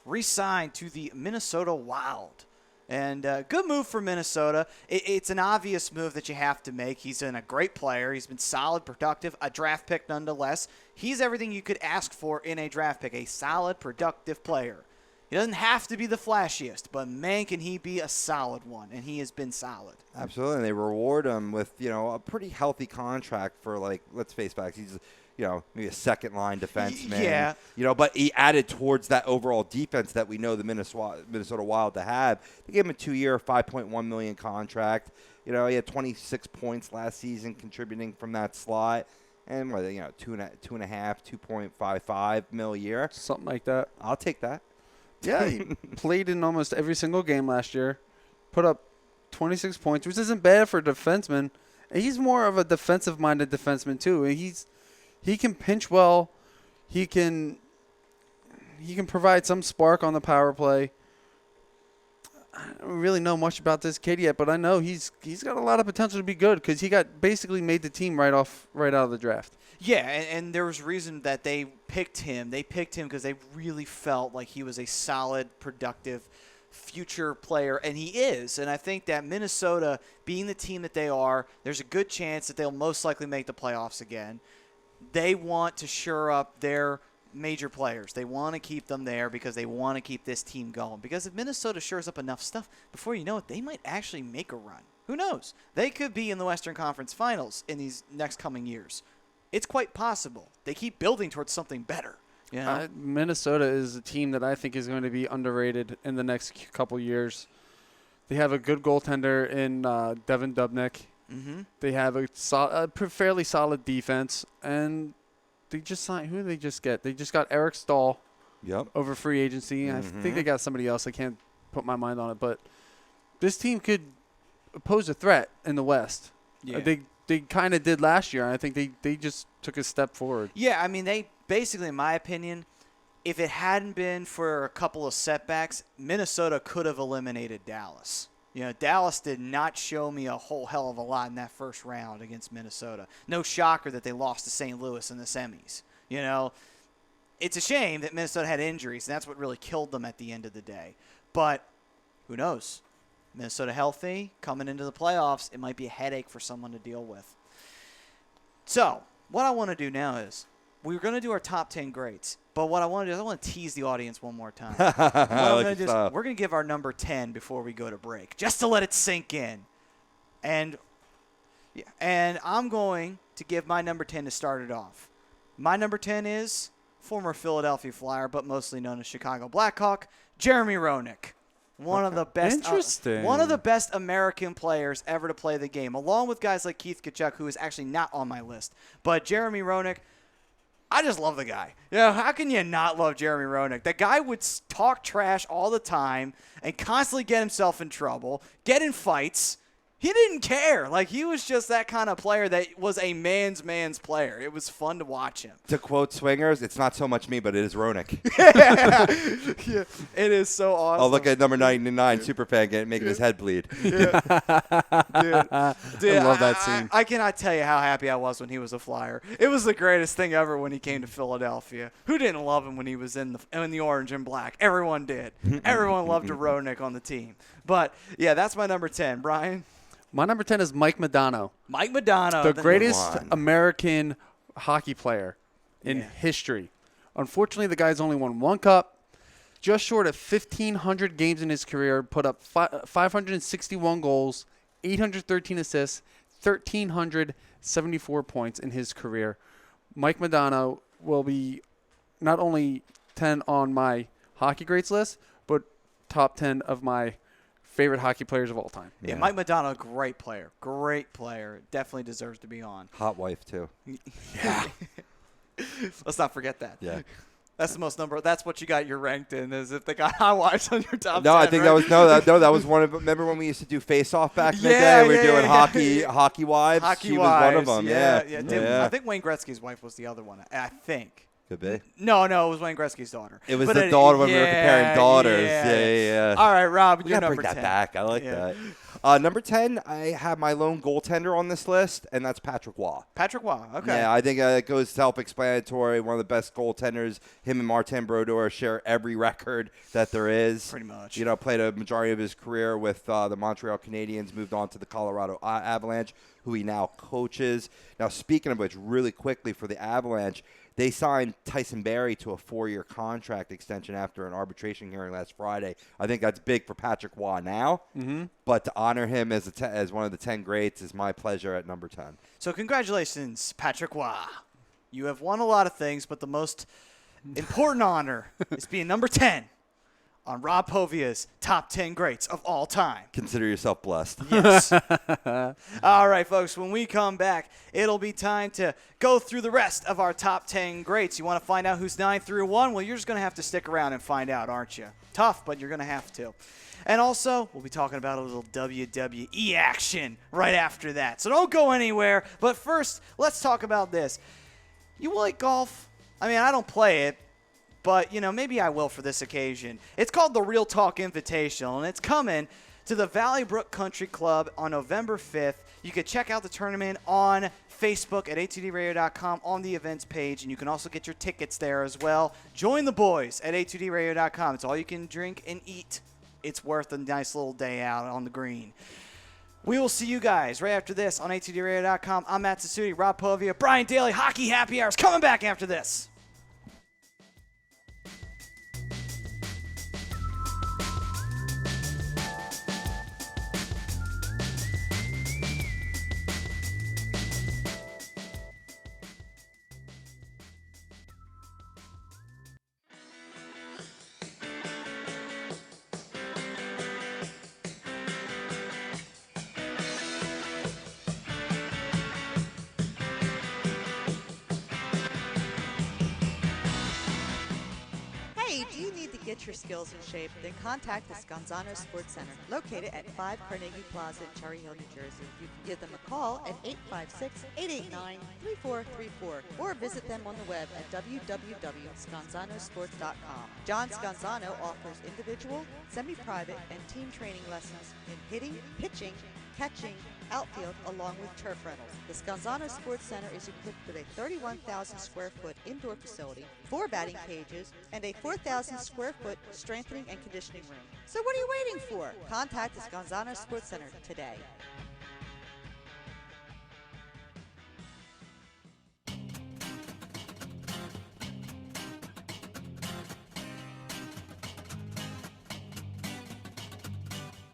S1: re-signed to the Minnesota Wild. And good move for Minnesota. It's an obvious move that you have to make. He's been a great player. He's been solid, productive, a draft pick nonetheless. He's everything you could ask for in a draft pick, a solid, productive player. He doesn't have to be the flashiest, but man, can he be a solid one, and he has been solid.
S3: Absolutely, and they reward him with, a pretty healthy contract for, let's face facts, he's maybe a second-line defenseman.
S1: Yeah.
S3: But he added towards that overall defense that we know the Minnesota Wild to have. They gave him a 2-year, $5.1 million contract. He had 26 points last season contributing from that slot. And, 2.5, $2.55 million a year.
S2: Something like that.
S3: I'll take that.
S2: Yeah, he played in almost every single game last year. Put up 26 points, which isn't bad for a defenseman. And he's more of a defensive-minded defenseman too. And he can pinch well. He can provide some spark on the power play. I don't really know much about this kid yet, but I know he's got a lot of potential to be good because he got basically made the team right out of the draft.
S1: Yeah, and there was reason that they picked him. They picked him because they really felt like he was a solid, productive future player, and he is. And I think that Minnesota, being the team that they are, there's a good chance that they'll most likely make the playoffs again. They want to shore up their major players. They want to keep them there because they want to keep this team going. Because if Minnesota shores up enough stuff, before you know it, they might actually make a run. Who knows? They could be in the Western Conference Finals in these next coming years. It's quite possible. They keep building towards something better. You know?
S2: Minnesota is a team that I think is going to be underrated in the next couple years. They have a good goaltender in Devin Dubnyk.
S1: Mm-hmm.
S2: They have a fairly solid defense, and they just signed. Who did they just get? They just got Eric Stahl.
S3: Yep.
S2: Over free agency. I think they got somebody else. I can't put my mind on it, but this team could pose a threat in the West.
S1: Yeah.
S2: They kind of did last year. And I think they just took a step forward.
S1: Yeah, I mean, they basically, in my opinion, if it hadn't been for a couple of setbacks, Minnesota could have eliminated Dallas. You know, Dallas did not show me a whole hell of a lot in that first round against Minnesota. No shocker that they lost to St. Louis in the semis. You know, it's a shame that Minnesota had injuries, and that's what really killed them at the end of the day. But who knows? Minnesota healthy, coming into the playoffs, it might be a headache for someone to deal with. So, what I want to do now is, we're going to do our top 10 greats. But what I want to do is I want to tease the audience one more time. We're going to give our number 10 before we go to break, just to let it sink in. And I'm going to give my number 10 to start it off. My number 10 is former Philadelphia Flyer, but mostly known as Chicago Blackhawk, Jeremy Roenick. One of the best American players ever to play the game, along with guys like Keith Tkachuk, who is actually not on my list. But Jeremy Roenick, I just love the guy. You know, how can you not love Jeremy Roenick? That guy would talk trash all the time and constantly get himself in trouble, get in fights. He didn't care. Like, he was just that kind of player that was a man's player. It was fun to watch him.
S3: To quote Swingers, it's not so much me, but it is Roenick.
S1: Yeah, it is so awesome.
S3: Oh, look at number 99, Superfan, making his head bleed.
S1: Yeah. Dude,
S2: I love that scene.
S1: I cannot tell you how happy I was when he was a Flyer. It was the greatest thing ever when he came to Philadelphia. Who didn't love him when he was in the orange and black? Everyone did. Everyone loved Roenick on the team. But, yeah, that's my number 10. Brian?
S2: My number 10 is Mike Modano.
S1: Mike Modano.
S2: The greatest American hockey player in history. Unfortunately, the guy's only won one cup. Just short of 1,500 games in his career. Put up 561 goals, 813 assists, 1,374 points in his career. Mike Modano will be not only 10 on my hockey greats list, but top 10 of my favorite hockey players of all time.
S1: Yeah, Mike Modano, great player. Great player. Definitely deserves to be on.
S3: Hot wife, too.
S1: Yeah. Let's not forget that.
S3: Yeah.
S1: That's the most number. That's what you got your ranked in, is if they got hot wives on your top 10.
S3: No, I think
S1: right?
S3: that was one of. Remember when we used to do face off back in the day? We were doing hockey wives.
S1: Hockey
S3: she
S1: wives.
S3: was one of them.
S1: Yeah. I think Wayne Gretzky's wife was the other one. I think.
S3: Could be.
S1: No, it was Wayne Gretzky's daughter.
S3: It was the daughter when we were comparing daughters. Yeah.
S1: All right, Rob,
S3: We
S1: you're
S3: gotta
S1: number
S3: bring
S1: 10.
S3: that back. I like that. Number 10, I have my lone goaltender on this list, and that's Patrick Waugh.
S1: Patrick Waugh, okay.
S3: Yeah, I think it goes self-explanatory. One of the best goaltenders. Him and Martin Brodeur share every record that there is.
S1: Pretty much.
S3: You know, played a majority of his career with the Montreal Canadiens, moved on to the Colorado Avalanche, who he now coaches. Now, speaking of which, really quickly for the Avalanche, they signed Tyson Barrie to a 4-year contract extension after an arbitration hearing last Friday. I think that's big for Patrick Waugh now, but to honor him as one of the 10 greats is my pleasure at number 10.
S1: So congratulations, Patrick Waugh. You have won a lot of things, but the most important honor is being number 10 on Rob Povia's Top 10 Greats of All Time.
S3: Consider yourself blessed.
S1: Yes. All right, folks, when we come back, it'll be time to go through the rest of our Top 10 Greats. You want to find out who's 9 through 1? Well, you're just going to have to stick around and find out, aren't you? Tough, but you're going to have to. And also, we'll be talking about a little WWE action right after that. So don't go anywhere. But first, let's talk about this. You like golf? I mean, I don't play it, but, maybe I will for this occasion. It's called the Real Talk Invitational, and it's coming to the Valley Brook Country Club on November 5th. You can check out the tournament on Facebook at a2dradio.com on the events page, and you can also get your tickets there as well. Join the boys at a2dradio.com. It's all you can drink and eat. It's worth a nice little day out on the green. We will see you guys right after this on a2dradio.com. I'm Matt Sassuti, Rob Povia, Brian Daly. Hockey Happy Hours coming back after this.
S4: Hey, do you need to get your skills in shape? Then contact the Scanzano Sports Center, located at 5 Carnegie Plaza in Cherry Hill, New Jersey. You can give them a call at 856-889-3434 or visit them on the web at www.scanzanosports.com. John Scanzano offers individual, semi-private, and team training lessons in hitting, pitching, catching, outfield, along with turf rentals. The Scanzano Sports Center is equipped with a 31,000 square foot indoor facility, 4 batting cages, and a 4,000 square foot strengthening and conditioning room. So what are you waiting for? Contact the Scanzano Sports Center today.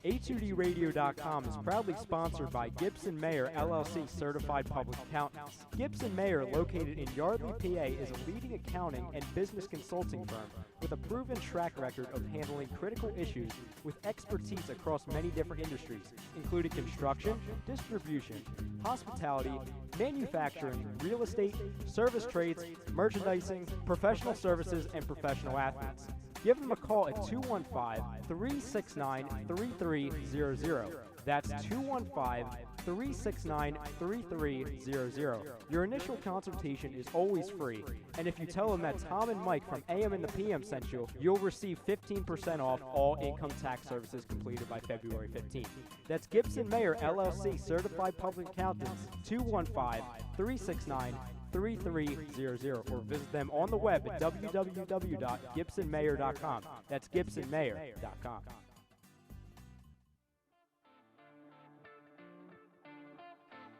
S6: A2DRadio.com is proudly sponsored by Gibson Mayer LLC Certified Public Accountants. Gibson Mayer, located in Yardley, PA, is a leading accounting and business consulting firm with a proven track record of handling critical issues with expertise across many different industries, including construction, distribution, hospitality, manufacturing, real estate, service trades, merchandising, professional services, and professional athletes. Give them a call at 215-369-3300. That's 215-369-3300. Your initial consultation is always free, and if you tell them that Tom and Mike from AM and the PM sent you, you'll receive 15% off all income tax services completed by February 15th. That's Gibson Mayer LLC Certified Public Accountants, 215-369-3300, or visit them on the web at www.gibsonmayer.com. That's gibsonmayer.com.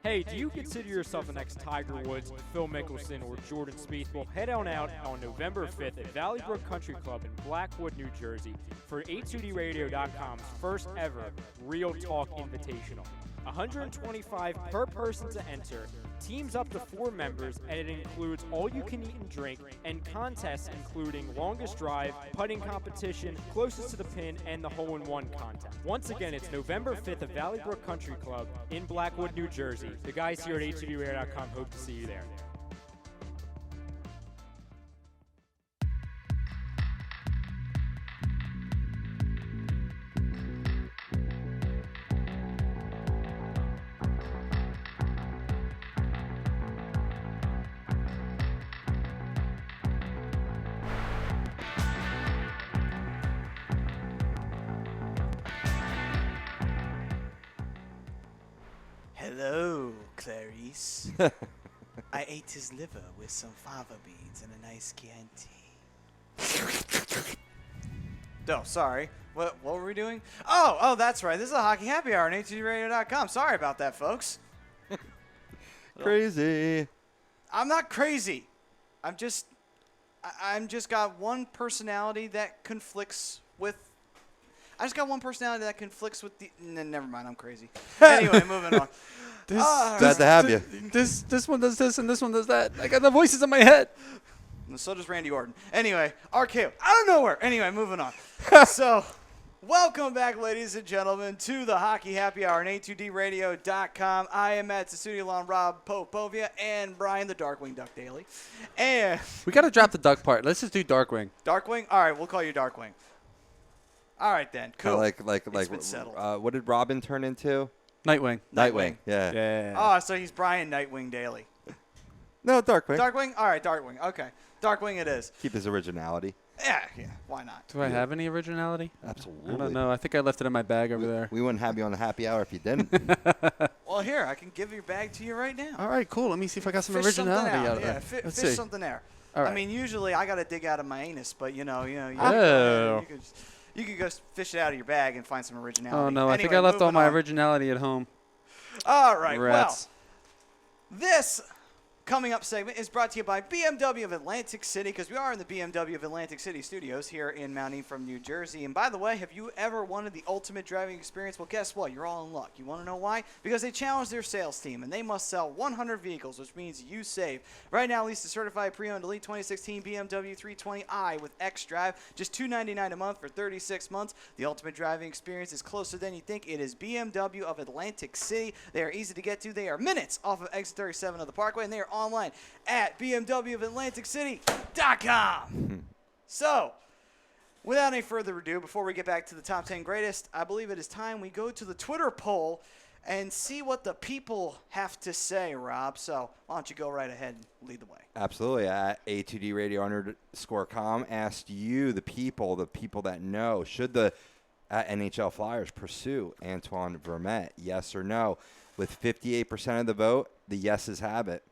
S6: Hey, do you consider yourself the next Tiger Woods, Phil Mickelson, or Jordan Spieth? Well, head on out on November 5th at Valley Brook Country Club in Blackwood, New Jersey for A2DRadio.com's first ever Real Talk Invitational. $125 per person to enter, teams up to 4 members, and it includes all you can eat and drink, and contests including longest drive, putting competition, closest to the pin, and the hole-in-one contest. Once again, it's November 5th at Valley Brook Country Club in Blackwood, New Jersey. The guys here at A2DRadio.com hope to see you there.
S1: Hello, Clarice. I ate his liver with some fava beans and a nice Chianti. Oh, sorry. What were we doing? Oh, that's right. This is a Hockey Happy Hour on A2DRadio.com. Sorry about that, folks.
S3: Crazy.
S1: I'm not crazy. I'm just got one personality that conflicts with. I just got one personality that conflicts with the. Never mind. I'm crazy. Anyway, moving on.
S3: Glad to have you.
S2: This one does this and this one does that. I got the voices in my head.
S1: And so does Randy Orton. Anyway, RKO. Out of nowhere. Anyway, moving on. So, welcome back, ladies and gentlemen, to the Hockey Happy Hour on A2DRadio.com. I am at the studio along Rob Popovia and Brian the Darkwing Duck Daily. And
S2: We got to drop the duck part. Let's just do Darkwing.
S1: Darkwing? All right, we'll call you Darkwing. All right, then. Cool.
S3: Like
S1: It's been settled.
S3: what did Robin turn into?
S2: Nightwing.
S1: Nightwing.
S3: Yeah.
S2: Yeah.
S1: Oh, so he's Brian Nightwing Daily.
S3: No, Darkwing.
S1: Darkwing? All right, Darkwing. Okay. Darkwing it is.
S3: Keep his originality.
S1: Yeah, why not?
S2: Do I have any originality?
S3: Absolutely.
S2: I don't know. I think I left it in my bag over there.
S3: We wouldn't have you on the happy hour if you didn't.
S1: Well, here, I can give your bag to you right now.
S2: All right, cool. Let me see if I got some
S1: Fish something
S2: originality out of
S1: yeah,
S2: there. Let's
S1: fish
S2: see.
S1: something there.
S2: All right.
S1: I mean, usually I got to dig out of my anus, but you
S2: Oh.
S1: you could go fish it out of your bag and find some originality.
S2: Oh, no. I think
S1: Anyway,
S2: I left all
S1: moving
S2: my
S1: on.
S2: originality at home.
S1: All right,
S2: Rats.
S1: well, this coming up segment is brought to you by BMW of Atlantic City, because we are in the BMW of Atlantic City studios here in Mount Ephraim, New Jersey. And by the way, have you ever wanted the ultimate driving experience? Well, guess what? You're all in luck. You want to know why? Because they challenged their sales team, and they must sell 100 vehicles, which means you save. Right now, lease the certified pre-owned Elite 2016 BMW 320i with X-Drive, just $299 a month for 36 months. The ultimate driving experience is closer than you think. It is BMW of Atlantic City. They are easy to get to. They are minutes off of exit 37 of the Parkway, and they are online at bmwofatlanticcity.com. So, without any further ado, before we get back to the top 10 greatest, I believe it is time we go to the Twitter poll and see what the people have to say, Rob. So, why don't you go right ahead and lead the way?
S3: Absolutely. At A2DRadio_com asked you, the people that know, should the NHL Flyers pursue Antoine Vermette? Yes or no? With 58% of the vote, the yeses have it,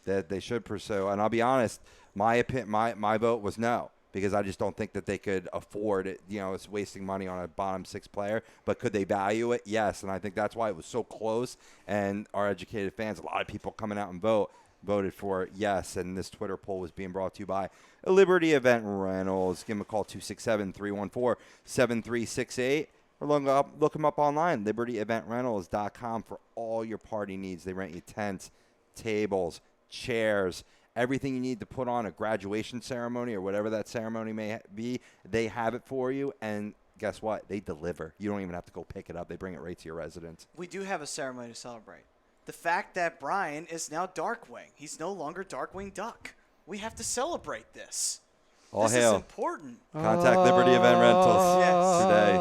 S3: that they should pursue. And I'll be honest, my vote was no, because I just don't think that they could afford it. You know, it's wasting money on a bottom six player. But could they value it? Yes. And I think that's why it was so close. And our educated fans, a lot of people coming out and voted for yes. And this Twitter poll was being brought to you by Liberty Event Rentals. Give them a call, 267-314-7368. Or look them up online, libertyeventrentals.com, for all your party needs. They rent you tents, tables, chairs, everything you need to put on a graduation ceremony or whatever that ceremony may be. They have it for you, and guess what? They deliver. You don't even have to go pick it up. They bring it right to your residence.
S1: We do have a ceremony to celebrate. The fact that Brian is now Darkwing. He's no longer Darkwing Duck. We have to celebrate this.
S3: All
S1: this
S3: hail.
S1: is important.
S3: Contact Liberty Event Rentals
S1: Yes.
S3: today.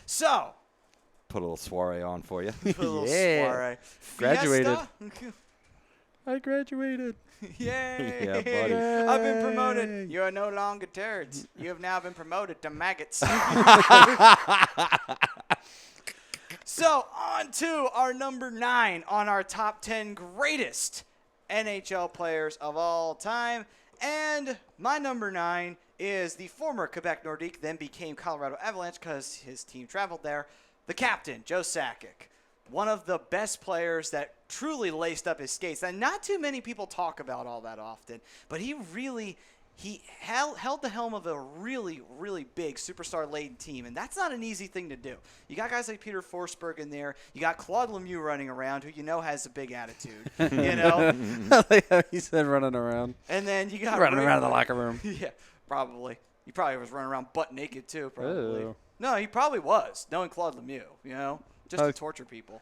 S1: So,
S3: Put a little soiree on for you.
S1: put a little
S2: Yeah.
S1: soiree.
S2: Graduated.
S1: Fiesta?
S2: I graduated.
S1: Yay!
S3: Yeah, buddy.
S1: I've been promoted. You are no longer turds. You have now been promoted to maggots. So, on to our number 9 on our top 10 greatest NHL players of all time. And my number 9 is the former Quebec Nordique, then became Colorado Avalanche because his team traveled there, the captain, Joe Sakic. One of the best players that truly laced up his skates. And not too many people talk about all that often, but he held the helm of a really, really big superstar-laden team, and that's not an easy thing to do. You got guys like Peter Forsberg in there. You got Claude Lemieux running around, who you know has a big attitude, you know.
S2: I like how he said running around.
S1: And then you got
S2: Running around the locker room.
S1: Yeah, probably. He probably was running around butt naked too, probably.
S2: Ew.
S1: No, he probably was, knowing Claude Lemieux, you know, just
S2: Oh.
S1: to torture people.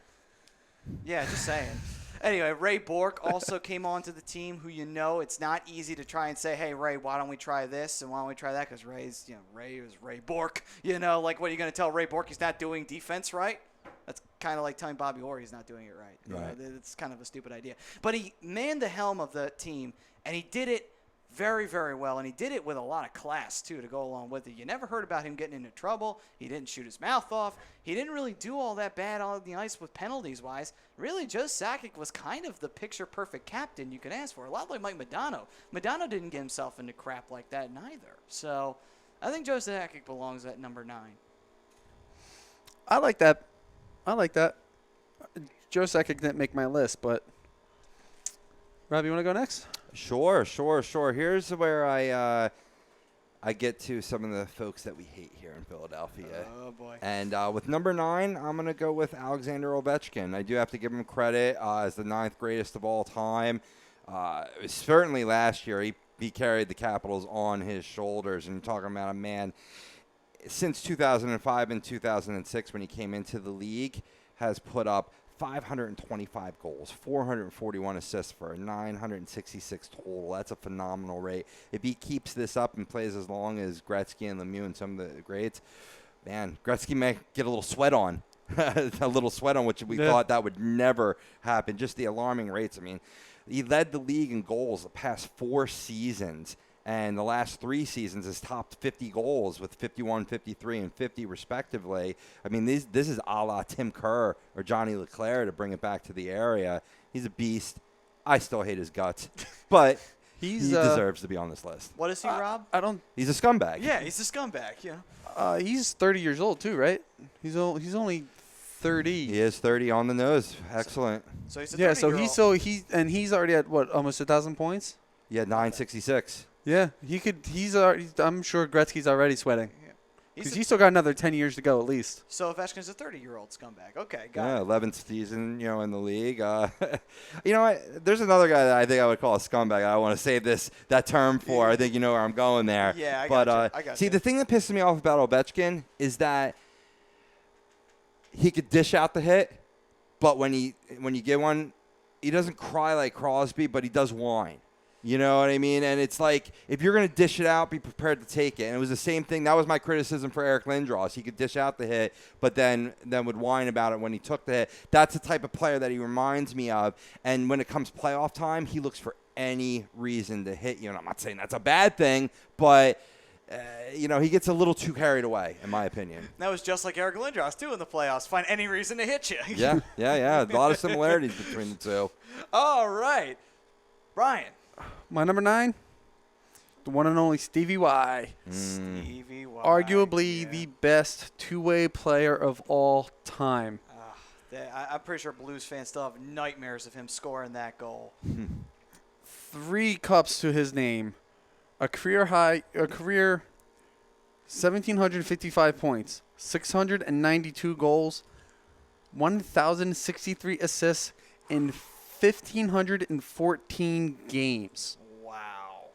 S1: Yeah, just saying. Anyway, Ray Bourque also came onto the team, who you know it's not easy to try and say, hey, Ray, why don't we try this and why don't we try that? Because Ray is Ray Bourque. You know, like, what are you going to tell Ray Bourque he's not doing defense right? That's kind of like telling Bobby Orr he's not doing it right. You
S3: Right.
S1: know, it's kind of a stupid idea. But he manned the helm of the team, and he did it very, very well, and he did it with a lot of class, too, to go along with it. You never heard about him getting into trouble. He didn't shoot his mouth off. He didn't really do all that bad on the ice with penalties-wise. Really, Joe Sakic was kind of the picture-perfect captain you could ask for. A lot like Mike Modano. Modano didn't get himself into crap like that neither. So I think Joe Sakic belongs at number 9.
S2: I like that. Joe Sakic didn't make my list, but Rob, you want to go next?
S3: Sure. Here's where I get to some of the folks that we hate here in Philadelphia.
S1: Oh, boy.
S3: And with number 9, I'm going to go with Alexander Ovechkin. I do have to give him credit as the 9th greatest of all time. Certainly last year, he carried the Capitals on his shoulders. And you're talking about a man since 2005 and 2006 when he came into the league has put up 525 goals, 441 assists for a 966 total. That's a phenomenal rate. If he keeps this up and plays as long as Gretzky and Lemieux and some of the greats, man, Gretzky may get a little sweat on. A little sweat on, which we thought that would never happen. Just the alarming rates. I mean, he led the league in goals the past 4 seasons. And the last 3 seasons has topped 50 goals with 51, 53, and 50 respectively. I mean, this is a la Tim Kerr or Johnny Leclerc to bring it back to the area. He's a beast. I still hate his guts, but he deserves to be on this list.
S1: What is he, Rob?
S3: He's a scumbag.
S1: Yeah, he's a scumbag. Yeah.
S2: He's 30 years old too, right? He's only 30.
S3: He is 30 on the nose. Excellent.
S1: So he's a
S2: Yeah, so
S1: 30-year-old.
S2: he's already at what, almost 1,000 points?
S3: Yeah, 966.
S2: Yeah, I'm sure Gretzky's already sweating. Because he's still got another 10 years to go at least.
S1: So Ovechkin's a 30-year-old scumbag. Okay, got
S3: Yeah,
S1: it.
S3: 11th season, in the league. You know what? There's another guy that I think I would call a scumbag. I want to save that term for. I think you know where I'm going there.
S1: Yeah, I
S3: but,
S1: got you. I got
S3: see,
S1: you.
S3: the thing that pisses me off about Ovechkin is that he could dish out the hit, but when you get one, he doesn't cry like Crosby, but he does whine. You know what I mean? And it's like, if you're going to dish it out, be prepared to take it. And it was the same thing. That was my criticism for Eric Lindros. He could dish out the hit, but then would whine about it when he took the hit. That's the type of player that he reminds me of. And when it comes playoff time, he looks for any reason to hit you. And I'm not saying that's a bad thing, but, he gets a little too carried away, in my opinion.
S1: That was just like Eric Lindros, too, in the playoffs. Find any reason to hit you.
S3: Yeah. A lot of similarities between the two.
S1: All right. Brian.
S2: My number 9, the one and only Stevie Y.
S1: Stevie Y.
S2: Arguably the best two-way player of all time.
S1: I'm pretty sure Blues fans still have nightmares of him scoring that goal.
S2: 3 cups to his name. A career 1,755 points, 692 goals, 1,063 assists, and 1,514 games.
S1: Wow.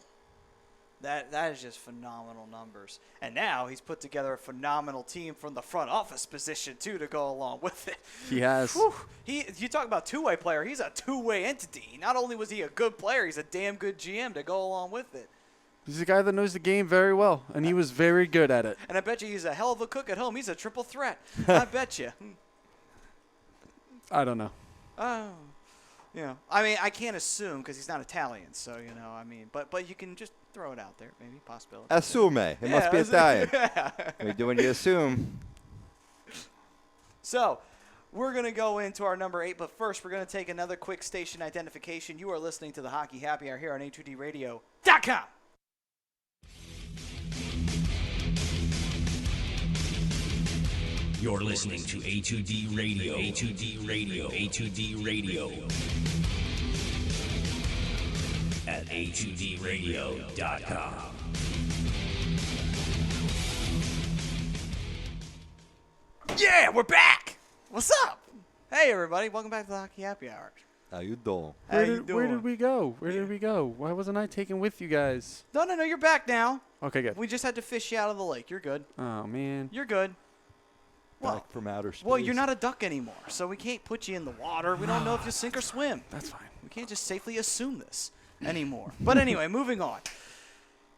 S1: That is just phenomenal numbers. And now he's put together a phenomenal team from the front office position, too, to go along with it.
S2: He has.
S1: Whew. You talk about two-way player. He's a two-way entity. Not only was he a good player, he's a damn good GM to go along with it.
S2: He's a guy that knows the game very well, and he was very good at it.
S1: And I bet you he's a hell of a cook at home. He's a triple threat. I bet you.
S2: I don't know.
S1: Oh. I mean, I can't assume because he's not Italian, so, but you can just throw it out there, maybe, possibility.
S3: Assume. It must be Italian.
S1: Yeah.
S3: We do when you assume.
S1: So, we're going to go into our number 8, but first we're going to take another quick station identification. You are listening to the Hockey Happy Hour here on A2DRadio.com.
S7: You're listening to A2D Radio. A2D Radio. A2D Radio. At A2DRadio.com.
S1: Yeah, we're back. What's up? Hey, everybody. Welcome back to the Hockey Happy Hour.
S3: How you doing?
S1: How you
S2: Where
S1: doing?
S2: did we go? Where did we go? Why wasn't I taken with you guys?
S1: No, you're back now.
S2: Okay, good.
S1: We just had to fish you out of the lake. You're good.
S2: Oh, man.
S1: You're good. Well,
S3: Back from outer space.
S1: well, you're not a duck anymore, so we can't put you in the water. We don't know if you sink or swim.
S2: That's fine.
S1: We can't just safely assume this anymore. But anyway, moving on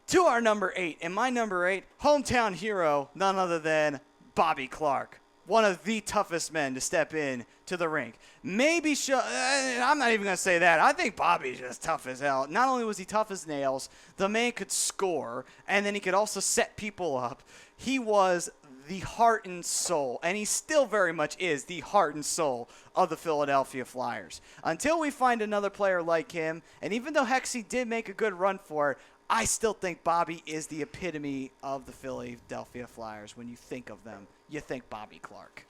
S1: to our number 8. And my number 8, hometown hero, none other than Bobby Clark. One of the toughest men to step in to the rink. Maybe, I'm not even going to say that. I think Bobby's just tough as hell. Not only was he tough as nails, the man could score, and then he could also set people up. He was the heart and soul, and he still very much is the heart and soul of the Philadelphia Flyers. Until we find another player like him, and even though Hexie did make a good run for it, I still think Bobby is the epitome of the Philadelphia Flyers. When you think of them, you think Bobby Clark.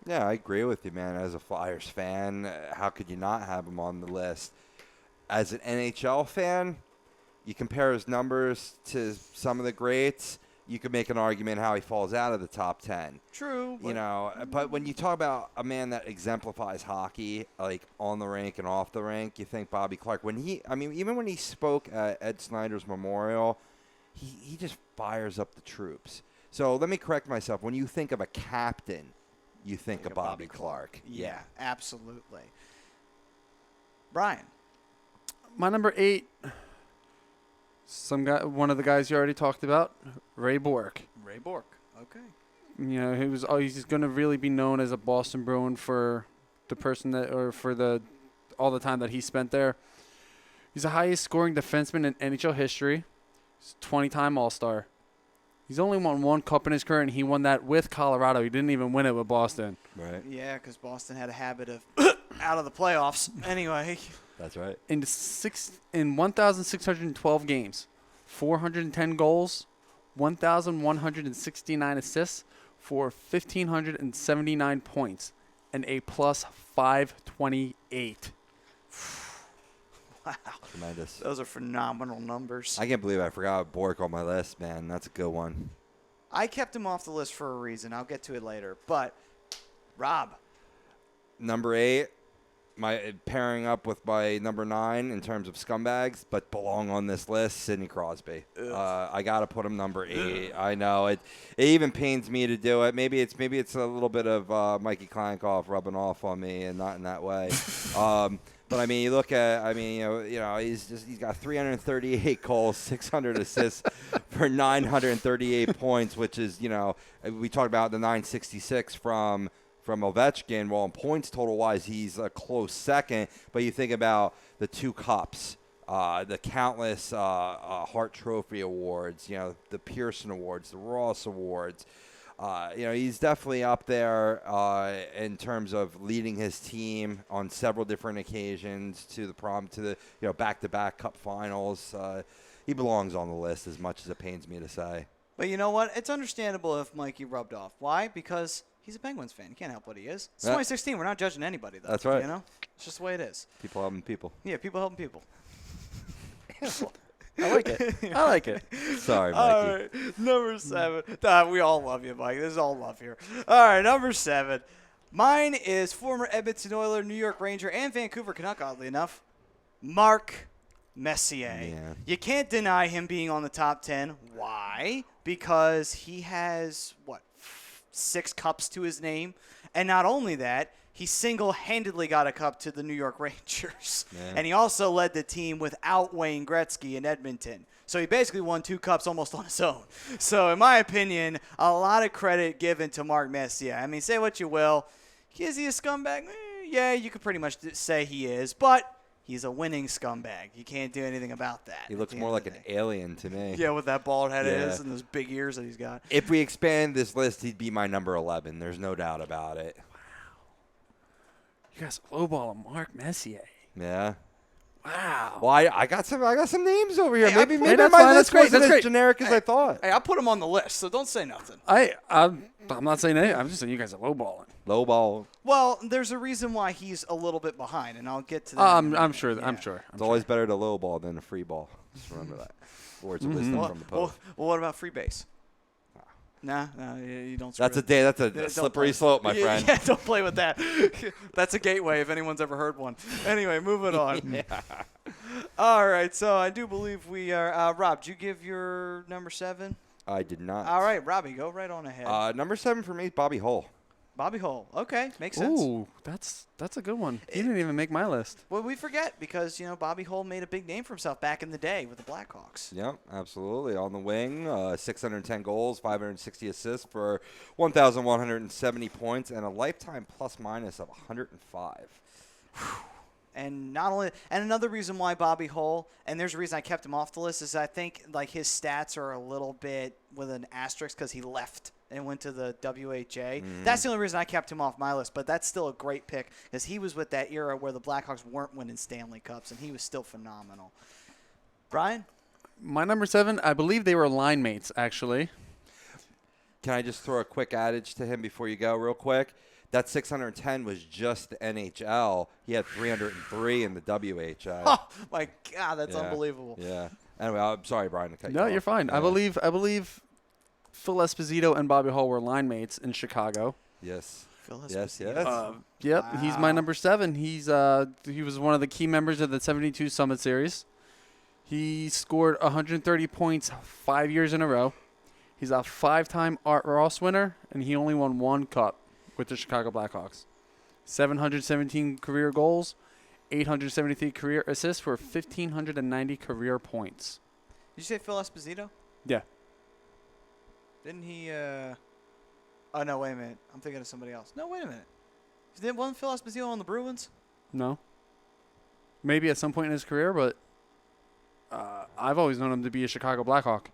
S3: Yeah, I agree with you, man. As a Flyers fan, how could you not have him on the list? As an NHL fan, you compare his numbers to some of the greats, you could make an argument how he falls out of the top 10.
S1: True.
S3: You know, but when you talk about a man that exemplifies hockey, like on the rink and off the rink, you think Bobby Clarke. Even when he spoke at Ed Snyder's memorial, he just fires up the troops. So let me correct myself. When you think of a captain, you think of Bobby Clarke.
S1: Yeah, absolutely. Brian.
S2: My number 8, one of the guys you already talked about, Ray Bourque.
S1: Ray Bourque. Okay.
S2: You know, he's going to really be known as a Boston Bruin for all the time that he spent there. He's the highest scoring defenseman in NHL history. He's a 20-time All-Star. He's only won one cup in his career, and he won that with Colorado. He didn't even win it with Boston.
S3: Right.
S1: Yeah, because Boston had a habit of out of the playoffs. Anyway.
S3: That's right.
S2: In 1,612 games, 410 goals, 1,169 assists for 1,579 points, and a plus 528.
S1: Wow.
S3: Tremendous.
S1: Those are phenomenal numbers.
S3: I can't believe I forgot Bourque on my list, man. That's a good one.
S1: I kept him off the list for a reason. I'll get to it later. But, Rob.
S3: Number 8, my pairing up with my number 9 in terms of scumbags, but belong on this list, Sidney Crosby. I got to put him number 8. I know. It even pains me to do it. Maybe it's a little bit of Mikey Kleinkoff rubbing off on me, and not in that way. But you look at, he's got 338 goals, 600 assists for 938 points, which is, we talked about the 966 from Ovechkin. Well, in points total wise, he's a close second. But you think about the 2 cups, the countless Hart Trophy awards, the Pearson Awards, the Ross Awards. He's definitely up there in terms of leading his team on several different occasions to the back-to-back Cup finals. He belongs on the list, as much as it pains me to say.
S1: But you know what? It's understandable if Mikey rubbed off. Why? Because he's a Penguins fan. He can't help what he is. It's 2016. We're not judging anybody, though.
S3: That's right.
S1: It's just the way it is.
S3: People helping people.
S1: Yeah, people helping people.
S2: I like it. I like it.
S3: Sorry, Mikey.
S1: All right, number 7. We all love you, Mike. There's all love here. All right, number 7. Mine is former Edmonton Oiler, New York Ranger, and Vancouver Canuck, oddly enough, Mark Messier.
S3: Yeah.
S1: You can't deny him being on the top 10. Why? Because he has, 6 cups to his name. And not only that, he single-handedly got a cup to the New York Rangers.
S3: Yeah.
S1: And he also led the team without Wayne Gretzky in Edmonton. So he basically won 2 cups almost on his own. So in my opinion, a lot of credit given to Mark Messier. Say what you will. Is he a scumbag? Yeah, you could pretty much say he is. But he's a winning scumbag. You can't do anything about that.
S3: He looks more like an alien to me.
S1: Yeah, with that bald head of
S3: Yeah.
S1: his and those big ears that he's got.
S3: If we expand this list, he'd be my number 11. There's no doubt about it.
S2: You guys lowball Mark Messier.
S3: Yeah.
S2: Wow.
S3: Well, I got some names over here.
S1: Hey,
S3: maybe
S2: that's
S3: my
S2: fine.
S3: list
S2: That's great.
S3: wasn't
S2: That's
S3: as
S2: great.
S3: generic as I thought.
S1: Hey, I put him on the list, so don't say nothing.
S2: I'm not saying anything. I'm just saying you guys are lowballing.
S3: Low ball.
S1: Well, there's a reason why he's a little bit behind, and I'll get to that.
S2: I'm sure.
S1: Yeah.
S2: I'm sure.
S3: It's always better to low ball than a free ball. Just remember that. Words of wisdom from the
S1: Well,
S3: post.
S1: what about free base? Nah, you don't.
S3: That's a
S1: Don't
S3: slippery
S1: play.
S3: slope, my
S1: Yeah,
S3: friend.
S1: Yeah, don't play with that. That's a gateway if anyone's ever heard one. Anyway, moving on. All right, so I do believe we are. Rob, did you give your number 7?
S3: I did not.
S1: All right, Robbie, go right on ahead.
S3: Number 7 for me is Bobby Hull.
S1: Bobby Hull. Okay, makes sense.
S2: Ooh, that's a good one. He didn't even make my list.
S1: Well, we forget because, Bobby Hull made a big name for himself back in the day with the Blackhawks.
S3: Yep, absolutely. On the wing, 610 goals, 560 assists for 1,170 points, and a lifetime plus-minus of 105.
S1: And not only, and another reason why Bobby Hull, and there's a reason I kept him off the list, is I think his stats are a little bit with an asterisk because he left and went to the WHA. That's the only reason I kept him off my list, but that's still a great pick because he was with that era where the Blackhawks weren't winning Stanley Cups, and he was still phenomenal. Brian?
S2: My number 7, I believe they were line mates, actually.
S3: Can I just throw a quick adage to him before you go real quick? That 610 was just the NHL. He had 303 in the WHA.
S1: Oh, my God, that's
S3: Yeah.
S1: unbelievable.
S3: Yeah. Anyway, I'm sorry, Brian, to cut you
S2: No,
S3: off.
S2: you're fine.
S3: Yeah.
S2: I believe Phil Esposito and Bobby Hall were line mates in Chicago.
S3: Yes.
S1: Phil
S3: Yes,
S1: Esposito.
S3: yes.
S2: Yep,
S1: Wow.
S2: he's my number 7. He was one of the key members of the 72 Summit Series. He scored 130 points 5 years in a row. He's a 5-time Art Ross winner, and he only won 1 cup with the Chicago Blackhawks. 717 career goals, 873 career assists for 1,590 career points.
S1: Did you say Phil Esposito?
S2: Yeah.
S1: Didn't he? Oh no! Wait a minute. I'm thinking of somebody else. No, wait a minute. Wasn't Phil Esposito on the Bruins?
S2: No. Maybe at some point in his career, but I've always known him to be a Chicago Blackhawk.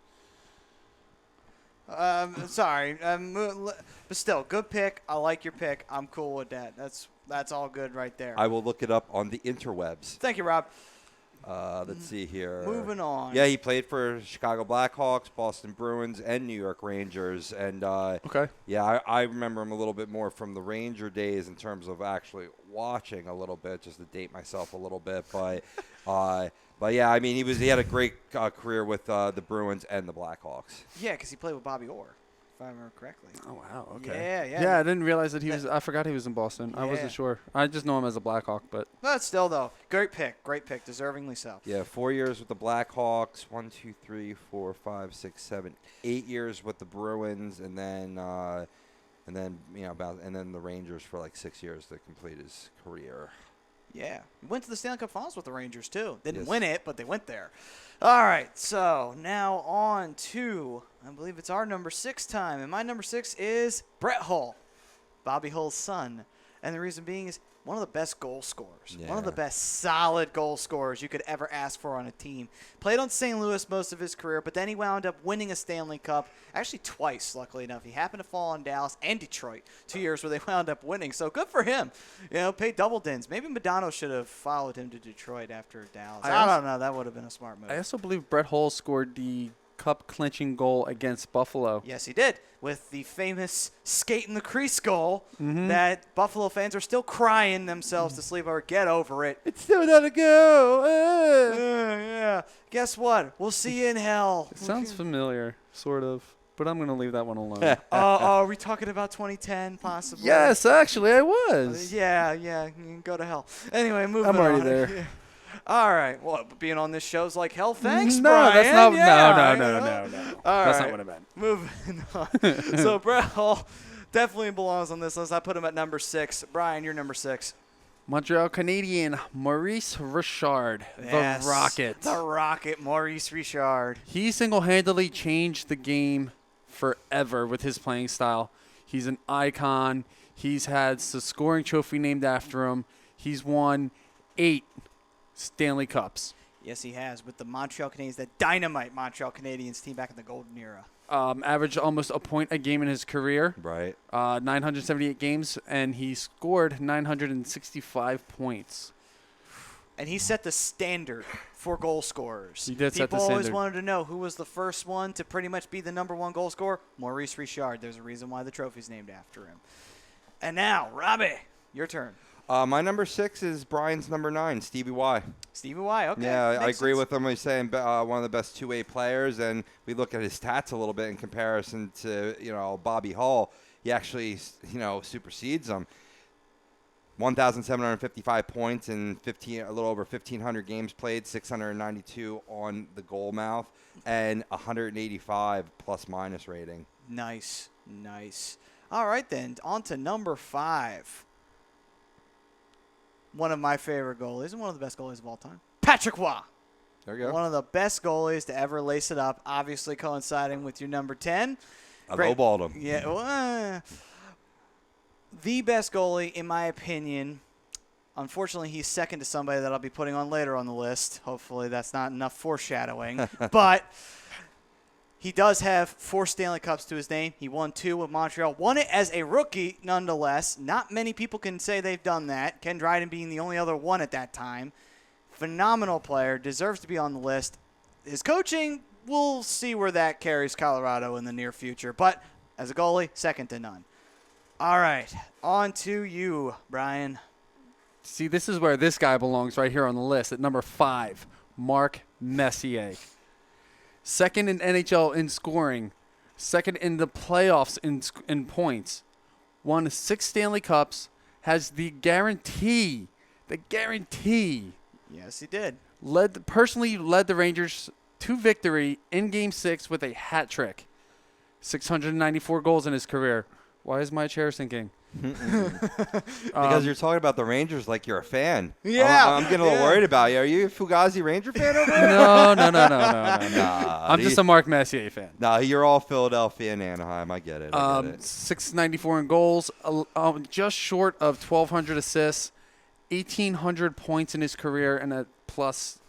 S1: Sorry. But still, good pick. I like your pick. I'm cool with that. That's all good right there.
S3: I will look it up on the interwebs.
S1: Thank you, Rob.
S3: Let's see here.
S1: Moving on.
S3: Yeah, he played for Chicago Blackhawks, Boston Bruins, and New York Rangers. And
S2: Okay.
S3: yeah, I remember him a little bit more from the Ranger days in terms of actually watching a little bit, just to date myself a little bit. But yeah, I mean, he had a great career with the Bruins and the Blackhawks.
S1: Yeah, because he played with Bobby Orr, if I remember correctly.
S2: Oh, wow. Okay.
S1: Yeah.
S2: Yeah, I didn't realize that he was. I forgot he was in Boston. I
S1: Yeah.
S2: wasn't sure. I just know him as a Blackhawk, but.
S1: But still, though, great pick, deservingly so.
S3: Yeah, 4 years with the Blackhawks, 1, 2, 3, 4, 5, 6, 7, 8 years with the Bruins, and then the Rangers for like 6 years to complete his career.
S1: Yeah. He went to the Stanley Cup Finals with the Rangers, too. Didn't
S3: Yes.
S1: win it, but they went there. All right, so now on to, I believe it's our number 6 time, and my number 6 is Brett Hull, Bobby Hull's son. And the reason being is one of the best goal scorers, one of the
S3: Yeah.
S1: best solid goal scorers you could ever ask for on a team. Played on St. Louis most of his career, but then he wound up winning a Stanley Cup, actually twice, luckily enough. He happened to fall on Dallas and Detroit, 2 years where they wound up winning. So good for him. Paid double dins. Maybe Modano should have followed him to Detroit after Dallas. I don't know. That would have been a smart move.
S2: I also believe Brett Hull scored the cup-clinching goal against Buffalo.
S1: Yes, he did, with the famous skate in the crease goal that Buffalo fans are still crying themselves to sleep over. Get over it.
S3: It's still not a go.
S1: Yeah. Guess what? We'll see you in hell.
S2: It sounds familiar, sort of, but I'm going to leave that one alone.
S1: Are we talking about 2010 possibly?
S2: Yes, actually, I was.
S1: Yeah. You can go to hell. Anyway, moving on.
S2: I'm already there.
S1: Yeah. All right. Well, being on this show's like hell. Thanks,
S2: No,
S1: Brian.
S2: that's not.
S1: Yeah,
S2: No.
S1: All
S2: That's
S1: right.
S2: not what I meant.
S1: Moving on. So Brett Hull definitely belongs on this list. I put him at number 6. Brian, you're number 6.
S2: Montreal Canadian Maurice Richard,
S1: Yes,
S2: the Rocket.
S1: The Rocket, Maurice Richard.
S2: He single-handedly changed the game forever with his playing style. He's an icon. He's had the scoring trophy named after him. He's won 8 Stanley Cups.
S1: Yes, he has, with the Montreal Canadiens, that dynamite Montreal Canadiens team back in the golden era.
S2: Averaged almost a point a game in his career.
S3: Right.
S2: 978 games, and he scored 965 points.
S1: And he set the standard for goal scorers.
S2: He did set the
S1: People always
S2: standard.
S1: wanted to know who was the first one to pretty much be the number 1 goal scorer. Maurice Richard. There's a reason why the trophy's named after him. And now, Robbie, your turn.
S3: My number 6 is Brian's number 9, Stevie Y.
S1: Stevie Y, okay.
S3: Yeah, I
S1: makes
S3: agree
S1: sense.
S3: with him. He's saying one of the best two-way players, and we look at his stats a little bit in comparison to Bobby Hull. He actually supersedes him. 1,755 points in a little over 1,500 games played, 692 on the goal mouth, and 185 plus-minus rating.
S1: Nice. All right, then, on to number 5. One of my favorite goalies and one of the best goalies of all time. Patrick Roy.
S3: There you go.
S1: One of the best goalies to ever lace it up, obviously coinciding with your number 10.
S3: I
S1: Great.
S3: lowballed him.
S1: Yeah. Well, the best goalie, in my opinion. Unfortunately, he's second to somebody that I'll be putting on later on the list. Hopefully, that's not enough foreshadowing. But he does have 4 Stanley Cups to his name. He won 2 with Montreal. Won it as a rookie, nonetheless. Not many people can say they've done that. Ken Dryden being the only other one at that time. Phenomenal player. Deserves to be on the list. His coaching, we'll see where that carries Colorado in the near future. But as a goalie, second to none. All right. On to you, Brian.
S2: See, this is where this guy belongs right here on the list at number 5, Mark Messier. Second in NHL in scoring, second in the playoffs in points, won 6 Stanley Cups, has the guarantee.
S1: Yes, he did.
S2: Personally led the Rangers to victory in Game 6 with a hat trick. 694 goals in his career. Why is my chair sinking?
S3: Because you're talking about the Rangers like you're a fan.
S1: Yeah.
S3: I'm getting a little worried about you. Are you a Fugazi Ranger fan over there?
S2: No.
S3: Nah,
S2: I'm just a Mark Messier fan.
S3: Nah, you're all Philadelphia and Anaheim. I get it.
S2: 694 in goals, just short of 1,200 assists, 1,800 points in his career, and a plus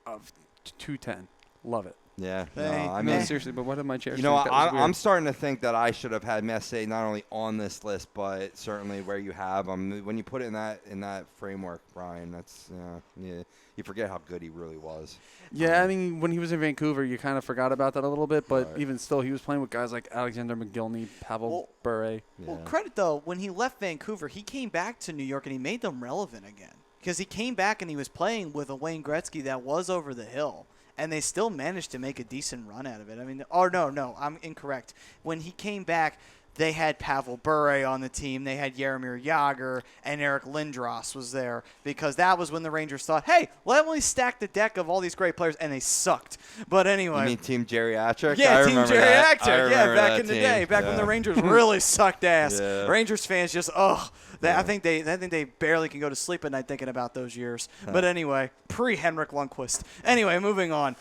S2: of 210. Love it.
S3: Yeah.
S1: Hey,
S3: I
S2: No,
S3: mean,
S2: seriously, but what did my chair
S3: you know,
S2: sink? That was weird.
S3: I'm starting to think that I should have had Messier not only on this list, but certainly where you have him. When you put it in that framework, Brian, that's you forget how good he really was.
S2: Yeah, I mean, when he was in Vancouver, you kind of forgot about that a little bit, but
S3: Right.
S2: even still, he was playing with guys like Alexander McGillney, Pavel Bure.
S1: Well,
S3: Yeah.
S1: credit, though, when he left Vancouver, he came back to New York and he made them relevant again. Because he came back and he was playing with a Wayne Gretzky that was over the hill. And they still managed to make a decent run out of it. I mean, no, I'm incorrect. When he came back, they had Pavel Bure on the team. They had Jaromir Jagr, and Eric Lindros was there because that was when the Rangers thought, hey, let me stack the deck of all these great players, and they sucked. But anyway.
S3: You mean Team Geriatric?
S1: Yeah,
S3: I
S1: Team
S3: remember that.
S1: Geriatric.
S3: I
S1: Yeah,
S3: remember
S1: back
S3: that
S1: in the
S3: team.
S1: day, back when the Rangers really sucked ass.
S3: Yeah.
S1: Rangers fans just, I think they barely can go to sleep at night thinking about those years. But anyway, pre-Henrik Lundqvist. Anyway, moving on.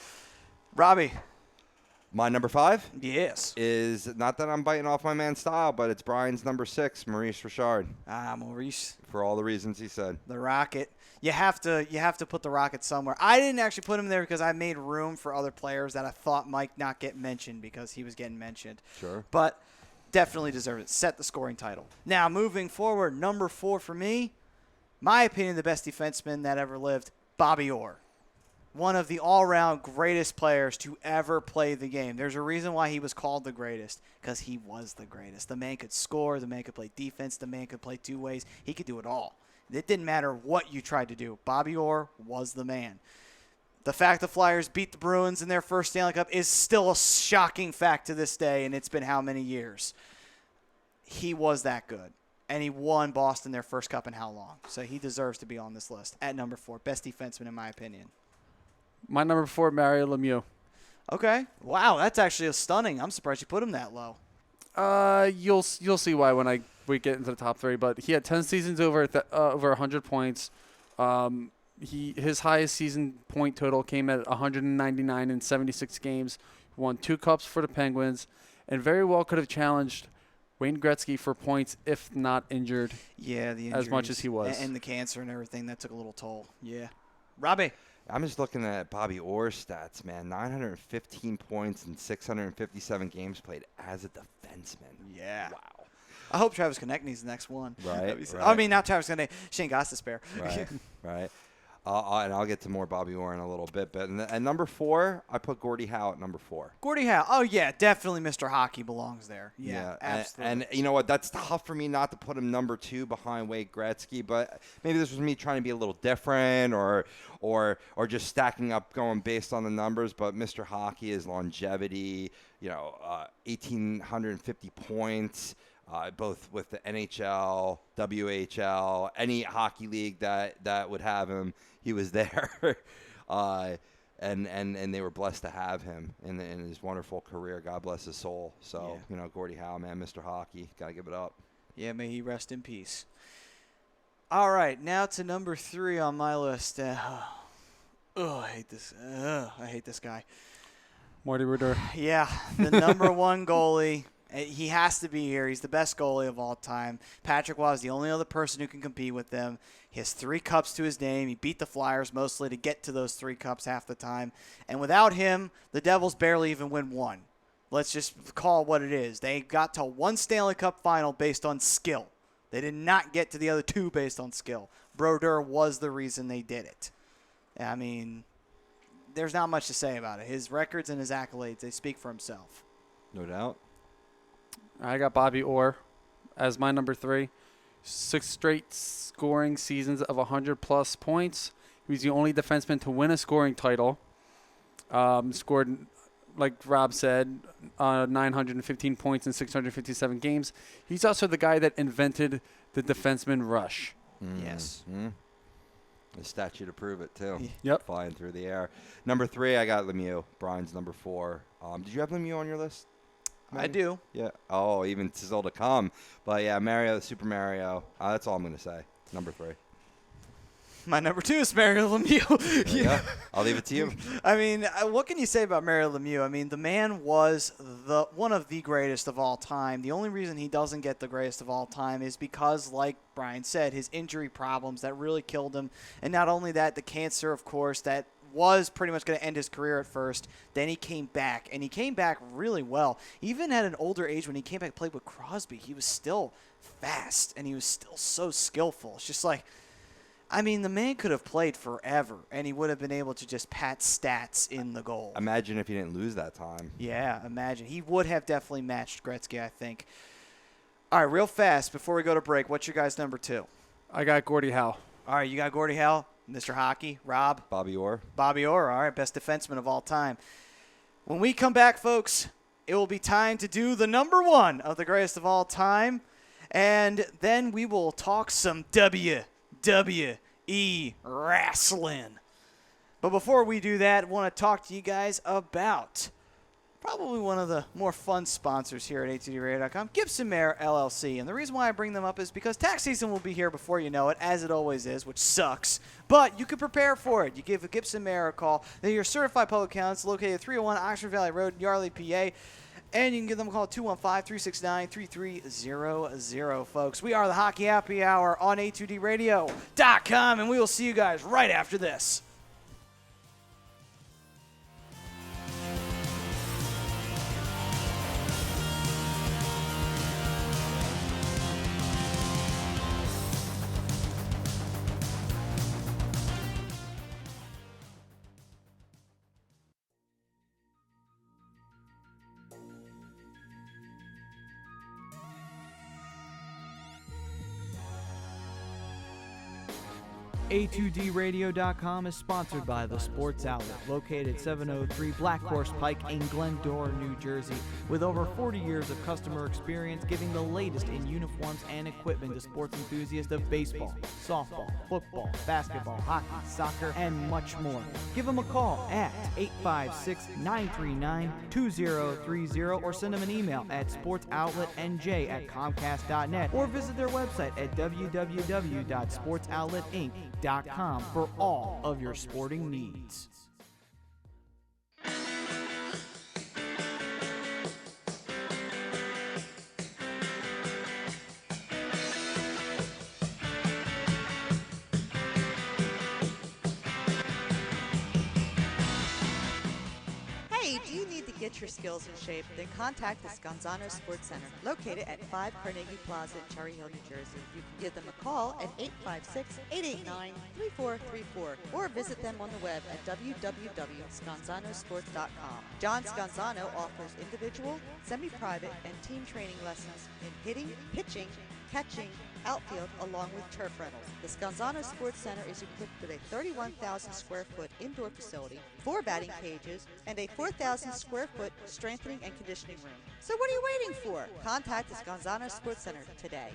S1: Robbie.
S3: My number 5
S1: Yes.
S3: is not that I'm biting off my man's style, but it's Brian's number 6, Maurice Richard,
S1: Maurice,
S3: for all the reasons he said.
S1: the Rocket. You have to put the Rocket somewhere. I didn't actually put him there because I made room for other players that I thought might not get mentioned because he was getting mentioned.
S3: Sure.
S1: But definitely deserved it. Set the scoring title. Now, moving forward, number 4 for me, my opinion, the best defenseman that ever lived, Bobby Orr. One of the all-around greatest players to ever play the game. There's a reason why he was called the greatest, because he was the greatest. The man could score. The man could play defense. The man could play two ways. He could do it all. It didn't matter what you tried to do. Bobby Orr was the man. The fact the Flyers beat the Bruins in their first Stanley Cup is still a shocking fact to this day, and it's been how many years? He was that good. And he won Boston their first cup in how long? So he deserves to be on this list at number 4. Best defenseman in my opinion.
S2: My number 4, Mario Lemieux.
S1: Okay. Wow, that's actually stunning. I'm surprised you put him that low.
S2: You'll see why when we get into the top 3. But he had 10 seasons over 100 points. His highest season point total came at 199 in 76 games. He won 2 cups for the Penguins, and very well could have challenged Wayne Gretzky for points if not injured.
S1: Yeah, the
S2: as much
S1: injuries
S2: as he was,
S1: and the cancer and everything that took a little toll. Yeah. Robbie.
S3: I'm just looking at Bobby Orr's stats, man. 915 points in 657 games played as a defenseman.
S1: Yeah.
S3: Wow.
S1: I hope Travis Konechny's the next one.
S3: Right,
S1: I
S3: right.
S1: mean, not Travis Konechny. Shane Gostisbehere.
S3: Right, right. And I'll get to more Bobby Orr in a little bit. But and number 4, I put Gordie Howe at number 4.
S1: Gordie Howe. Oh, yeah, definitely Mr. Hockey belongs there. Yeah,
S3: and,
S1: absolutely.
S3: and you know what? That's tough for me not to put him number 2 behind Wayne Gretzky. But maybe this was me trying to be a little different, or just stacking up, going based on the numbers. But Mr. Hockey, his longevity, 1,850 points. Both with the NHL, WHL, any hockey league that would have him, he was there, and they were blessed to have him in his wonderful career. God bless his soul. So Gordie Howe, man, Mr. Hockey, gotta give it up.
S1: Yeah, may he rest in peace. All right, now to number 3 on my list. I hate this. I hate this guy.
S2: Marty Brodeur.
S1: Yeah, the number 1 goalie. He has to be here. He's the best goalie of all time. Patrick Waugh is the only other person who can compete with them. He has 3 cups to his name. He beat the Flyers mostly to get to those 3 cups half the time. And without him, the Devils barely even win 1. Let's just call it what it is. They got to 1 Stanley Cup final based on skill. They did not get to the other 2 based on skill. Brodeur was the reason they did it. I mean, there's not much to say about it. His records and his accolades, they speak for himself.
S3: No doubt.
S2: I got Bobby Orr as my number 3. 6 straight scoring seasons of 100-plus points. He was the only defenseman to win a scoring title. Scored like Rob said, 915 points in 657 games. He's also the guy that invented the defenseman rush.
S1: Yes.
S3: The statue to prove it, too.
S2: Yep.
S3: Flying through the air. Number 3, I got Lemieux. Brian's number 4. Did you have Lemieux on your list?
S1: I do.
S3: Yeah. Oh, even still to come. But, yeah, Mario, Super Mario. That's all I'm going to say. Number 3.
S1: My number 2 is Mario Lemieux.
S3: Yeah. I'll leave it to you.
S1: I mean, what can you say about Mario Lemieux? I mean, the man was one of the greatest of all time. The only reason he doesn't get the greatest of all time is because, like Brian said, his injury problems that really killed him. And not only that, the cancer, of course, that was pretty much going to end his career at first. Then he came back, and he came back really well. Even at an older age, when he came back and played with Crosby, he was still fast, and he was still so skillful. It's just like, I mean, the man could have played forever, and he would have been able to just pat stats in the goal.
S3: Imagine if he didn't lose that time.
S1: Yeah, imagine. He would have definitely matched Gretzky, I think. All right, real fast, before we go to break, what's your guys' number 2?
S2: I got Gordie Howe.
S1: All right, you got Gordie Howe, Mr. Hockey, Rob.
S3: Bobby Orr.
S1: Bobby Orr, all right, best defenseman of all time. When we come back, folks, it will be time to do the number 1 of the greatest of all time, and then we will talk some WWE wrestling. But before we do that, I want to talk to you guys about probably one of the more fun sponsors here at A2DRadio.com, Gibson Mare LLC. And the reason why I bring them up is because tax season will be here before you know it, as it always is, which sucks. But you can prepare for it. You give Gibson Mare a call. They're your certified public accountants located at 301 Oxford Valley Road, Yardley, PA. And you can give them a call at 215-369-3300, folks. We are the Hockey Happy Hour on A2DRadio.com, and we will see you guys right after this.
S5: A2DRadio.com is sponsored by The Sports Outlet, located at 703 Black Horse Pike in Glendora, New Jersey. With over 40 years of customer experience giving the latest in uniforms and equipment to sports enthusiasts of baseball, softball, football, basketball, hockey, soccer, and much more. Give them a call at 856-939-2030 or send them an email at sportsoutletnj@comcast.net or visit their website at www.sportsoutletinc.com for all of your sporting needs.
S4: Hey, do you need to get your skills in shape? Then contact the Scanzano Sports Center, located at 5 Carnegie Plaza in Cherry Hill, New Jersey. You can give them a call at 856-889-3434 or visit them on the web at www.scanzanosports.com. John Scanzano offers individual, semi-private, and team training lessons in hitting, pitching, catching, outfield, along with turf rentals. The Scanzano Sports Center is equipped with a 31,000 square foot indoor facility, 4 batting cages, and a 4,000 square foot strengthening and conditioning room. So what are you waiting for? Contact the Scanzano Sports Center today.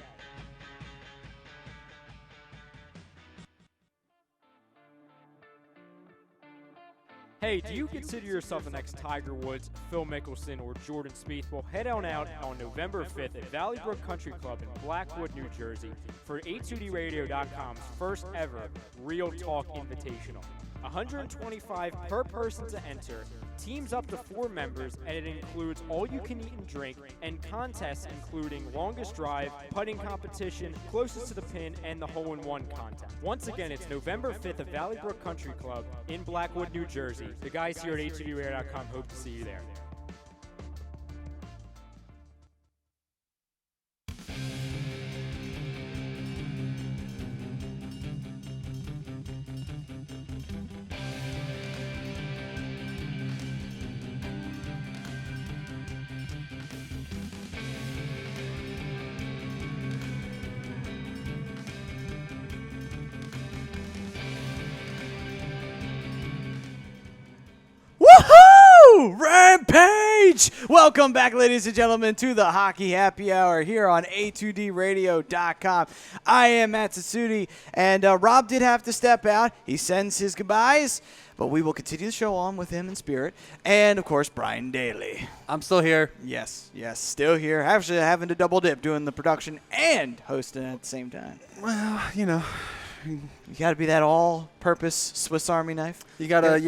S6: Hey, do you consider yourself the next Tiger Woods, Phil Mickelson, or Jordan Spieth? Well, head on out on November 5th at Valley Brook Country Club in Blackwood, New Jersey for A2DRadio.com's first ever Real Talk Invitational. $125 per person to enter, teams up to 4 members, and it includes all you can eat and drink, and contests including longest drive, putting competition, closest to the pin, and the hole-in-one contest. Once again, it's November 5th at Valley Brook Country Club in Blackwood, New Jersey. The guys here at A2DRadio.com hope to see you there.
S1: Woo! Rampage! Welcome back, ladies and gentlemen, to the Hockey Happy Hour here on A2DRadio.com. I am Matt Tsutsuti, and Rob did have to step out. He sends his goodbyes, but we will continue the show on with him in spirit. And, of course, Brian Daly.
S2: I'm still here.
S1: Yes, still here. Actually having to double dip, doing the production and hosting at the same time.
S2: Well, you know,
S1: You got to be that all-purpose Swiss Army knife.
S2: you gotta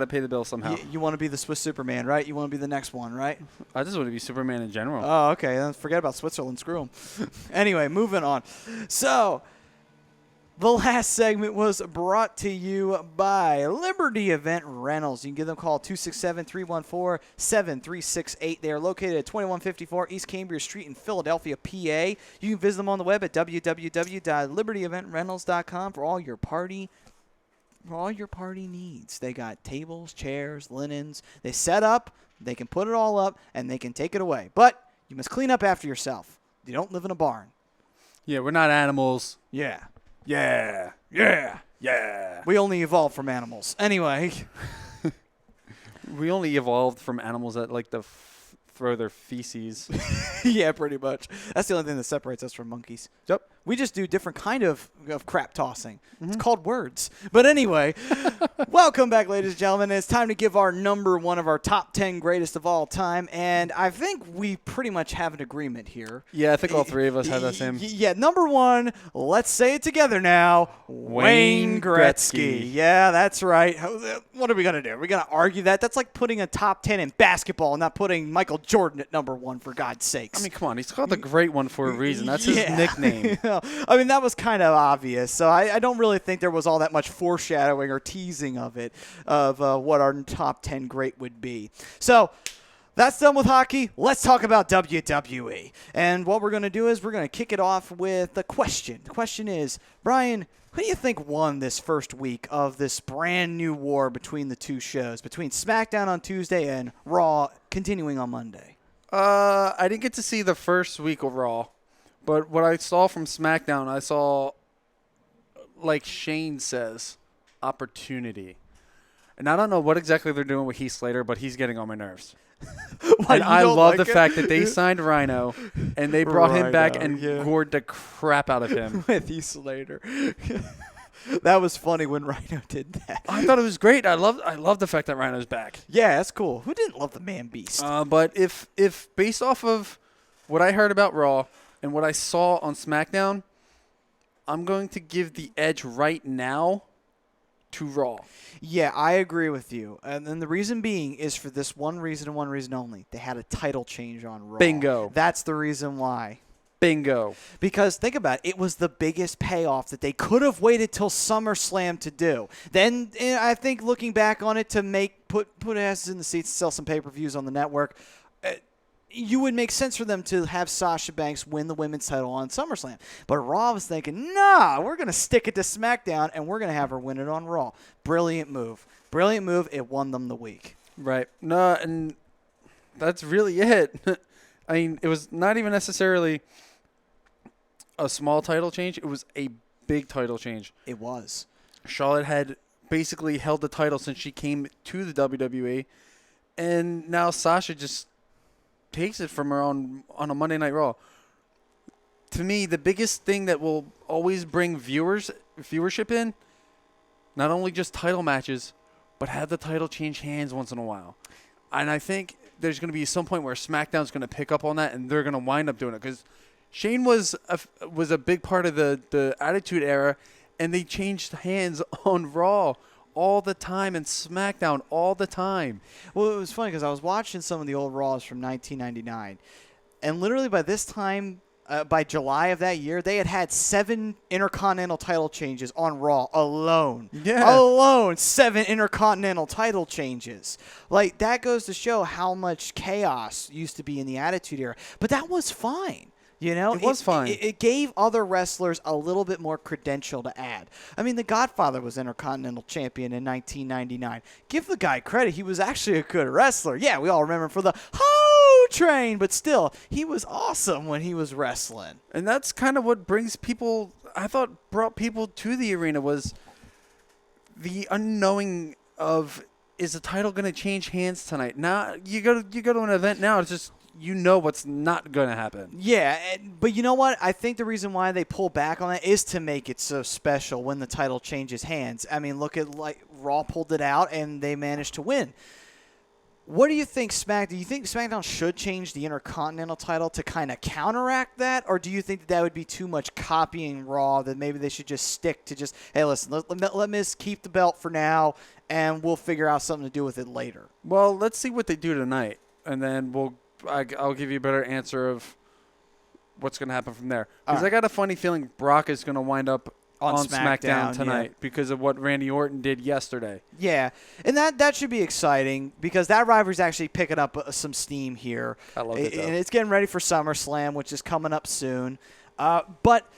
S2: pay the bill somehow.
S1: You want to be the Swiss Superman, right? You want to be the next one, right?
S2: I just want to be Superman in general.
S1: Oh, okay. Then forget about Switzerland. Screw them. Anyway, moving on. So, the last segment was brought to you by Liberty Event Rentals. You can give them a call 267-314-7368. They are located at 2154 East Cambria Street in Philadelphia, PA. You can visit them on the web at www.libertyeventrentals.com for all your party needs. They got tables, chairs, linens. They set up, they can put it all up, and they can take it away. But you must clean up after yourself. You don't live in a barn.
S2: Yeah, we're not animals.
S1: Yeah.
S2: Yeah.
S1: We only evolved from animals. Anyway.
S2: We only evolved from animals that like to throw their feces.
S1: Yeah, pretty much. That's the only thing that separates us from monkeys.
S2: Yep.
S1: We just do different kind of crap tossing. It's called words. But anyway, welcome back, ladies and gentlemen. It's time to give our number one of our top 10 greatest of all time. And I think we pretty much have an agreement here.
S2: Yeah, I think all three of us have that same.
S1: Yeah, number one, let's say it together now, Wayne Gretzky. Yeah, that's right. What are we going to do? Are we going to argue that? That's like putting a top 10 in basketball and not putting Michael Jordan at number one, for God's sakes.
S2: I mean, come on. He's called the Great One for a reason. That's his nickname.
S1: I mean, that was kind of obvious. So I don't really think there was all that much foreshadowing or teasing of it, of what our top 10 great would be. So that's done with hockey. Let's talk about WWE. And what we're going to do is we're going to kick it off with a question. The question is, Brian, who do you think won this first week of this brand new war between the two shows, between SmackDown on Tuesday and Raw continuing on Monday?
S2: I didn't get to see the first week of Raw, but what I saw from SmackDown, I saw, like Shane says, opportunity. And I don't know what exactly they're doing with Heath Slater, but he's getting on my nerves. And I love the fact that they signed Rhino, and they brought him back and gored the crap out of him.
S1: With Heath Slater. That was funny when Rhino did that.
S2: I thought it was great. I love the fact that Rhino's back.
S1: Yeah, that's cool. Who didn't love the Man Beast?
S2: But if based off of what I heard about Raw and what I saw on SmackDown, I'm going to give the edge right now to Raw.
S1: Yeah, I agree with you. And then the reason being is for this one reason and one reason only. They had a title change on Raw.
S2: Bingo.
S1: That's the reason why.
S2: Bingo.
S1: Because think about it, it was the biggest payoff that they could have waited till SummerSlam to do. Then I think looking back on it to put asses in the seats, sell some pay-per-views on the network, you would make sense for them to have Sasha Banks win the women's title on SummerSlam. But Raw was thinking, nah, we're going to stick it to SmackDown and we're going to have her win it on Raw. Brilliant move. Brilliant move. It won them the week.
S2: Right. No, and that's really it. I mean, it was not even necessarily a small title change. It was a big title change.
S1: It was.
S2: Charlotte had basically held the title since she came to the WWE, and now Sasha just takes it from her on a Monday Night Raw. To me, the biggest thing that will always bring viewership in, not only just title matches, but have the title change hands once in a while. And I think there's going to be some point where SmackDown's going to pick up on that, and they're going to wind up doing it because Shane was a big part of the Attitude Era, and they changed hands on Raw all the time and SmackDown all the time.
S1: Well, it was funny because I was watching some of the old Raws from 1999, and literally by this time, by July of that year, they had 7 Intercontinental title changes on Raw alone.
S2: Yeah.
S1: Alone, 7 Intercontinental title changes. Like, that goes to show how much chaos used to be in the Attitude Era. But that was fine. You know,
S2: it was fine.
S1: It gave other wrestlers a little bit more credential to add. I mean, The Godfather was Intercontinental Champion in 1999. Give the guy credit. He was actually a good wrestler. Yeah, we all remember him for the Ho Train, but still, he was awesome when he was wrestling.
S2: And that's kind of what brought people to the arena was the unknowing of is the title going to change hands tonight? Now you go to an event now. It's just what's not going to happen.
S1: Yeah, but you know what? I think the reason why they pull back on that is to make it so special when the title changes hands. I mean, look at like Raw pulled it out and they managed to win. What do you think, do you think SmackDown should change the Intercontinental title to kind of counteract that? Or do you think that would be too much copying Raw, that maybe they should just stick to just, hey, listen, let Miz keep the belt for now, and we'll figure out something to do with it later?
S2: Well, let's see what they do tonight, and then I'll give you a better answer of what's going to happen from there. Because I got a funny feeling Brock is going to wind up on SmackDown tonight because of what Randy Orton did yesterday.
S1: Yeah, and that should be exciting because that rivalry's actually picking up some steam here.
S2: I love it, though.
S1: And it's getting ready for SummerSlam, which is coming up soon. But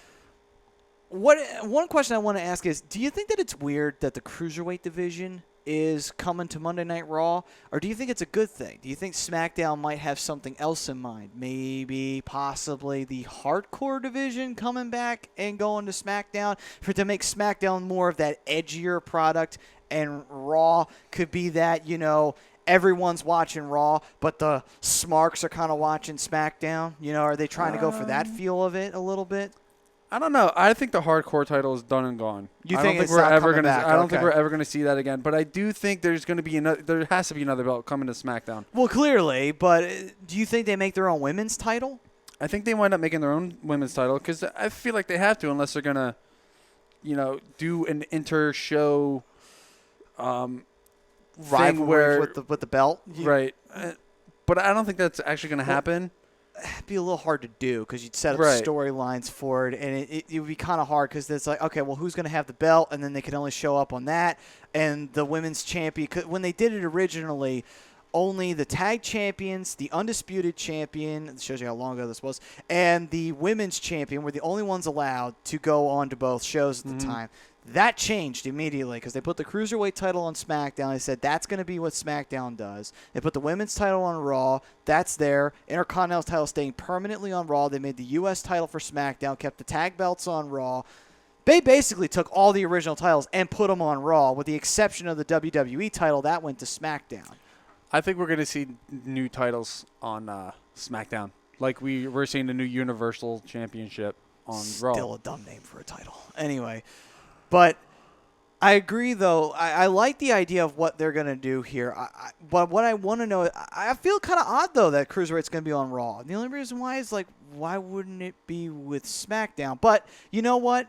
S1: one question I want to ask is, do you think that it's weird that the Cruiserweight division is coming to Monday Night Raw, or do you think it's a good thing? Do you think SmackDown might have something else in mind? Maybe, possibly the hardcore division coming back and going to SmackDown to make SmackDown more of that edgier product, and Raw could be that, everyone's watching Raw, but the smarks are kind of watching SmackDown? Are they trying to go for that feel of it a little bit?
S2: I don't know. I think the hardcore title is done and gone.
S1: You
S2: I
S1: think
S2: don't
S1: it's
S2: think we're
S1: not
S2: ever
S1: coming
S2: gonna.
S1: back?
S2: I don't
S1: Okay.
S2: think we're ever going to see that again. But I do think there's going to be another. There has to be another belt coming to SmackDown.
S1: Well, clearly, but do you think they make their own women's title?
S2: I think they wind up making their own women's title because I feel like they have to, unless they're going to, do an inter-show
S1: Rivalry with the belt?
S2: Right. But I don't think that's actually going to happen.
S1: It'd be a little hard to do because you'd set up
S2: Right.
S1: storylines for it, and it would be kind of hard because it's like, okay, well, who's going to have the belt? And then they could only show up on that. And the women's champion, when they did it originally, only the tag champions, the undisputed champion, it shows you how long ago this was, and the women's champion were the only ones allowed to go on to both shows at the time. That changed immediately because they put the Cruiserweight title on SmackDown. They said that's going to be what SmackDown does. They put the women's title on Raw. That's there. Intercontinental title staying permanently on Raw. They made the U.S. title for SmackDown, kept the tag belts on Raw. They basically took all the original titles and put them on Raw, with the exception of the WWE title. That went to SmackDown.
S2: I think we're going to see new titles on SmackDown. Like we're seeing the new Universal Championship on Raw.
S1: Still a dumb name for a title. Anyway. But I agree, though. I like the idea of what they're going to do here. But what I want to know, I feel kind of odd, though, that Cruiserweight's going to be on Raw. And the only reason why is, why wouldn't it be with SmackDown? But you know what?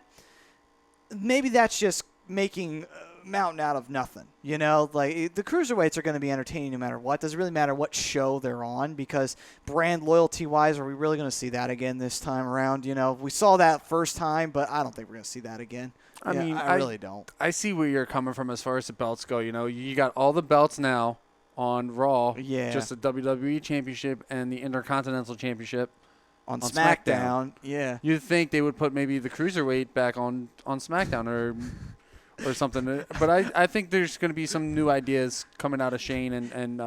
S1: Maybe that's just making mountain out of nothing. The Cruiserweights are going to be entertaining no matter what. Doesn't really matter what show they're on, because brand loyalty-wise, are we really going to see that again this time around? We saw that first time, but I don't think we're going to see that again. I really don't.
S2: I see where you're coming from as far as the belts go. You got all the belts now on Raw.
S1: Yeah.
S2: Just the WWE Championship and the Intercontinental Championship
S1: on SmackDown. Yeah.
S2: You'd think they would put maybe the Cruiserweight back on SmackDown or something. But I think there's going to be some new ideas coming out of Shane and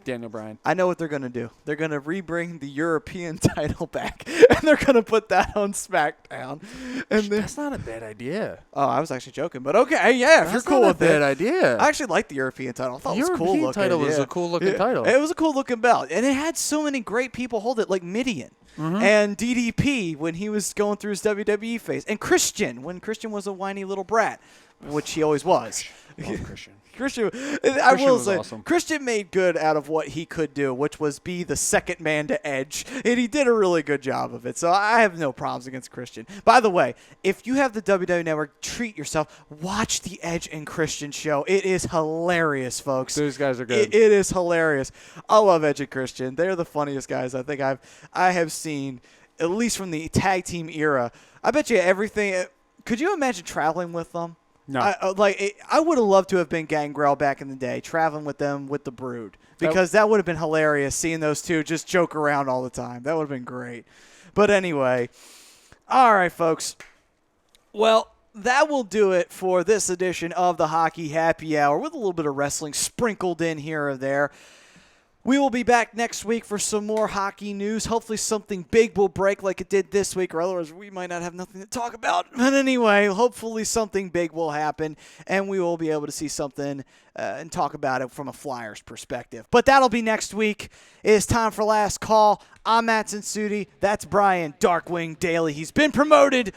S2: Daniel Bryan.
S1: I know what they're going to do. They're going to rebring the European title back, and they're going to put that on SmackDown. And
S2: That's not a bad idea.
S1: Oh, I was actually joking, but okay, yeah, if you're cool with it.
S2: That's not a bad idea.
S1: I actually liked the European title. I thought it was cool looking.
S2: European title was a cool looking title.
S1: It was a cool looking belt, and it had so many great people hold it, like Mideon. And DDP when he was going through his WWE phase, and Christian when Christian was a whiny little brat, which he always was.
S2: Love Christian.
S1: Christian, I will
S2: was
S1: say,
S2: awesome.
S1: Christian made good out of what he could do, which was be the second man to Edge, and he did a really good job of it. So I have no problems against Christian. By the way, if you have the WWE Network, treat yourself. Watch the Edge and Christian show. It is hilarious, folks.
S2: Those guys are good.
S1: It is hilarious. I love Edge and Christian. They're the funniest guys I think I have seen, at least from the tag team era. I bet you everything. Could you imagine traveling with them?
S2: No.
S1: I would have loved to have been Gangrel back in the day, traveling with them with the Brood, because that would have been hilarious seeing those two just joke around all the time. That would have been great. But anyway, all right, folks. Well, that will do it for this edition of the Hockey Happy Hour with a little bit of wrestling sprinkled in here or there. We will be back next week for some more hockey news. Hopefully something big will break like it did this week, or otherwise we might not have nothing to talk about. But anyway, hopefully something big will happen, and we will be able to see something and talk about it from a Flyers perspective. But that'll be next week. It is time for Last Call. I'm Matt Sudi. That's Brian Darkwing Daly. He's been promoted,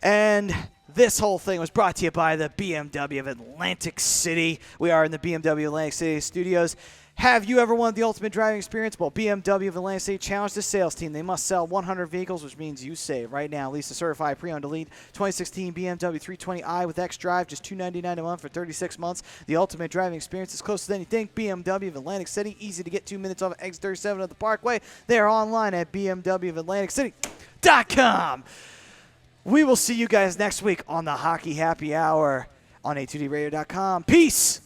S1: and this whole thing was brought to you by the BMW of Atlantic City. We are in the BMW Atlantic City studios. Have you ever wanted the ultimate driving experience? Well, BMW of Atlantic City challenged the sales team. They must sell 100 vehicles, which means you save. Right now, lease a certified pre-owned elite 2016 BMW 320i with xDrive, just $299 a month for 36 months. The ultimate driving experience is close to anything. BMW of Atlantic City, easy to get 2 minutes off of exit 37 at the Parkway. They are online at bmwofatlanticcity.com. We will see you guys next week on the Hockey Happy Hour on a2dradio.com. Peace!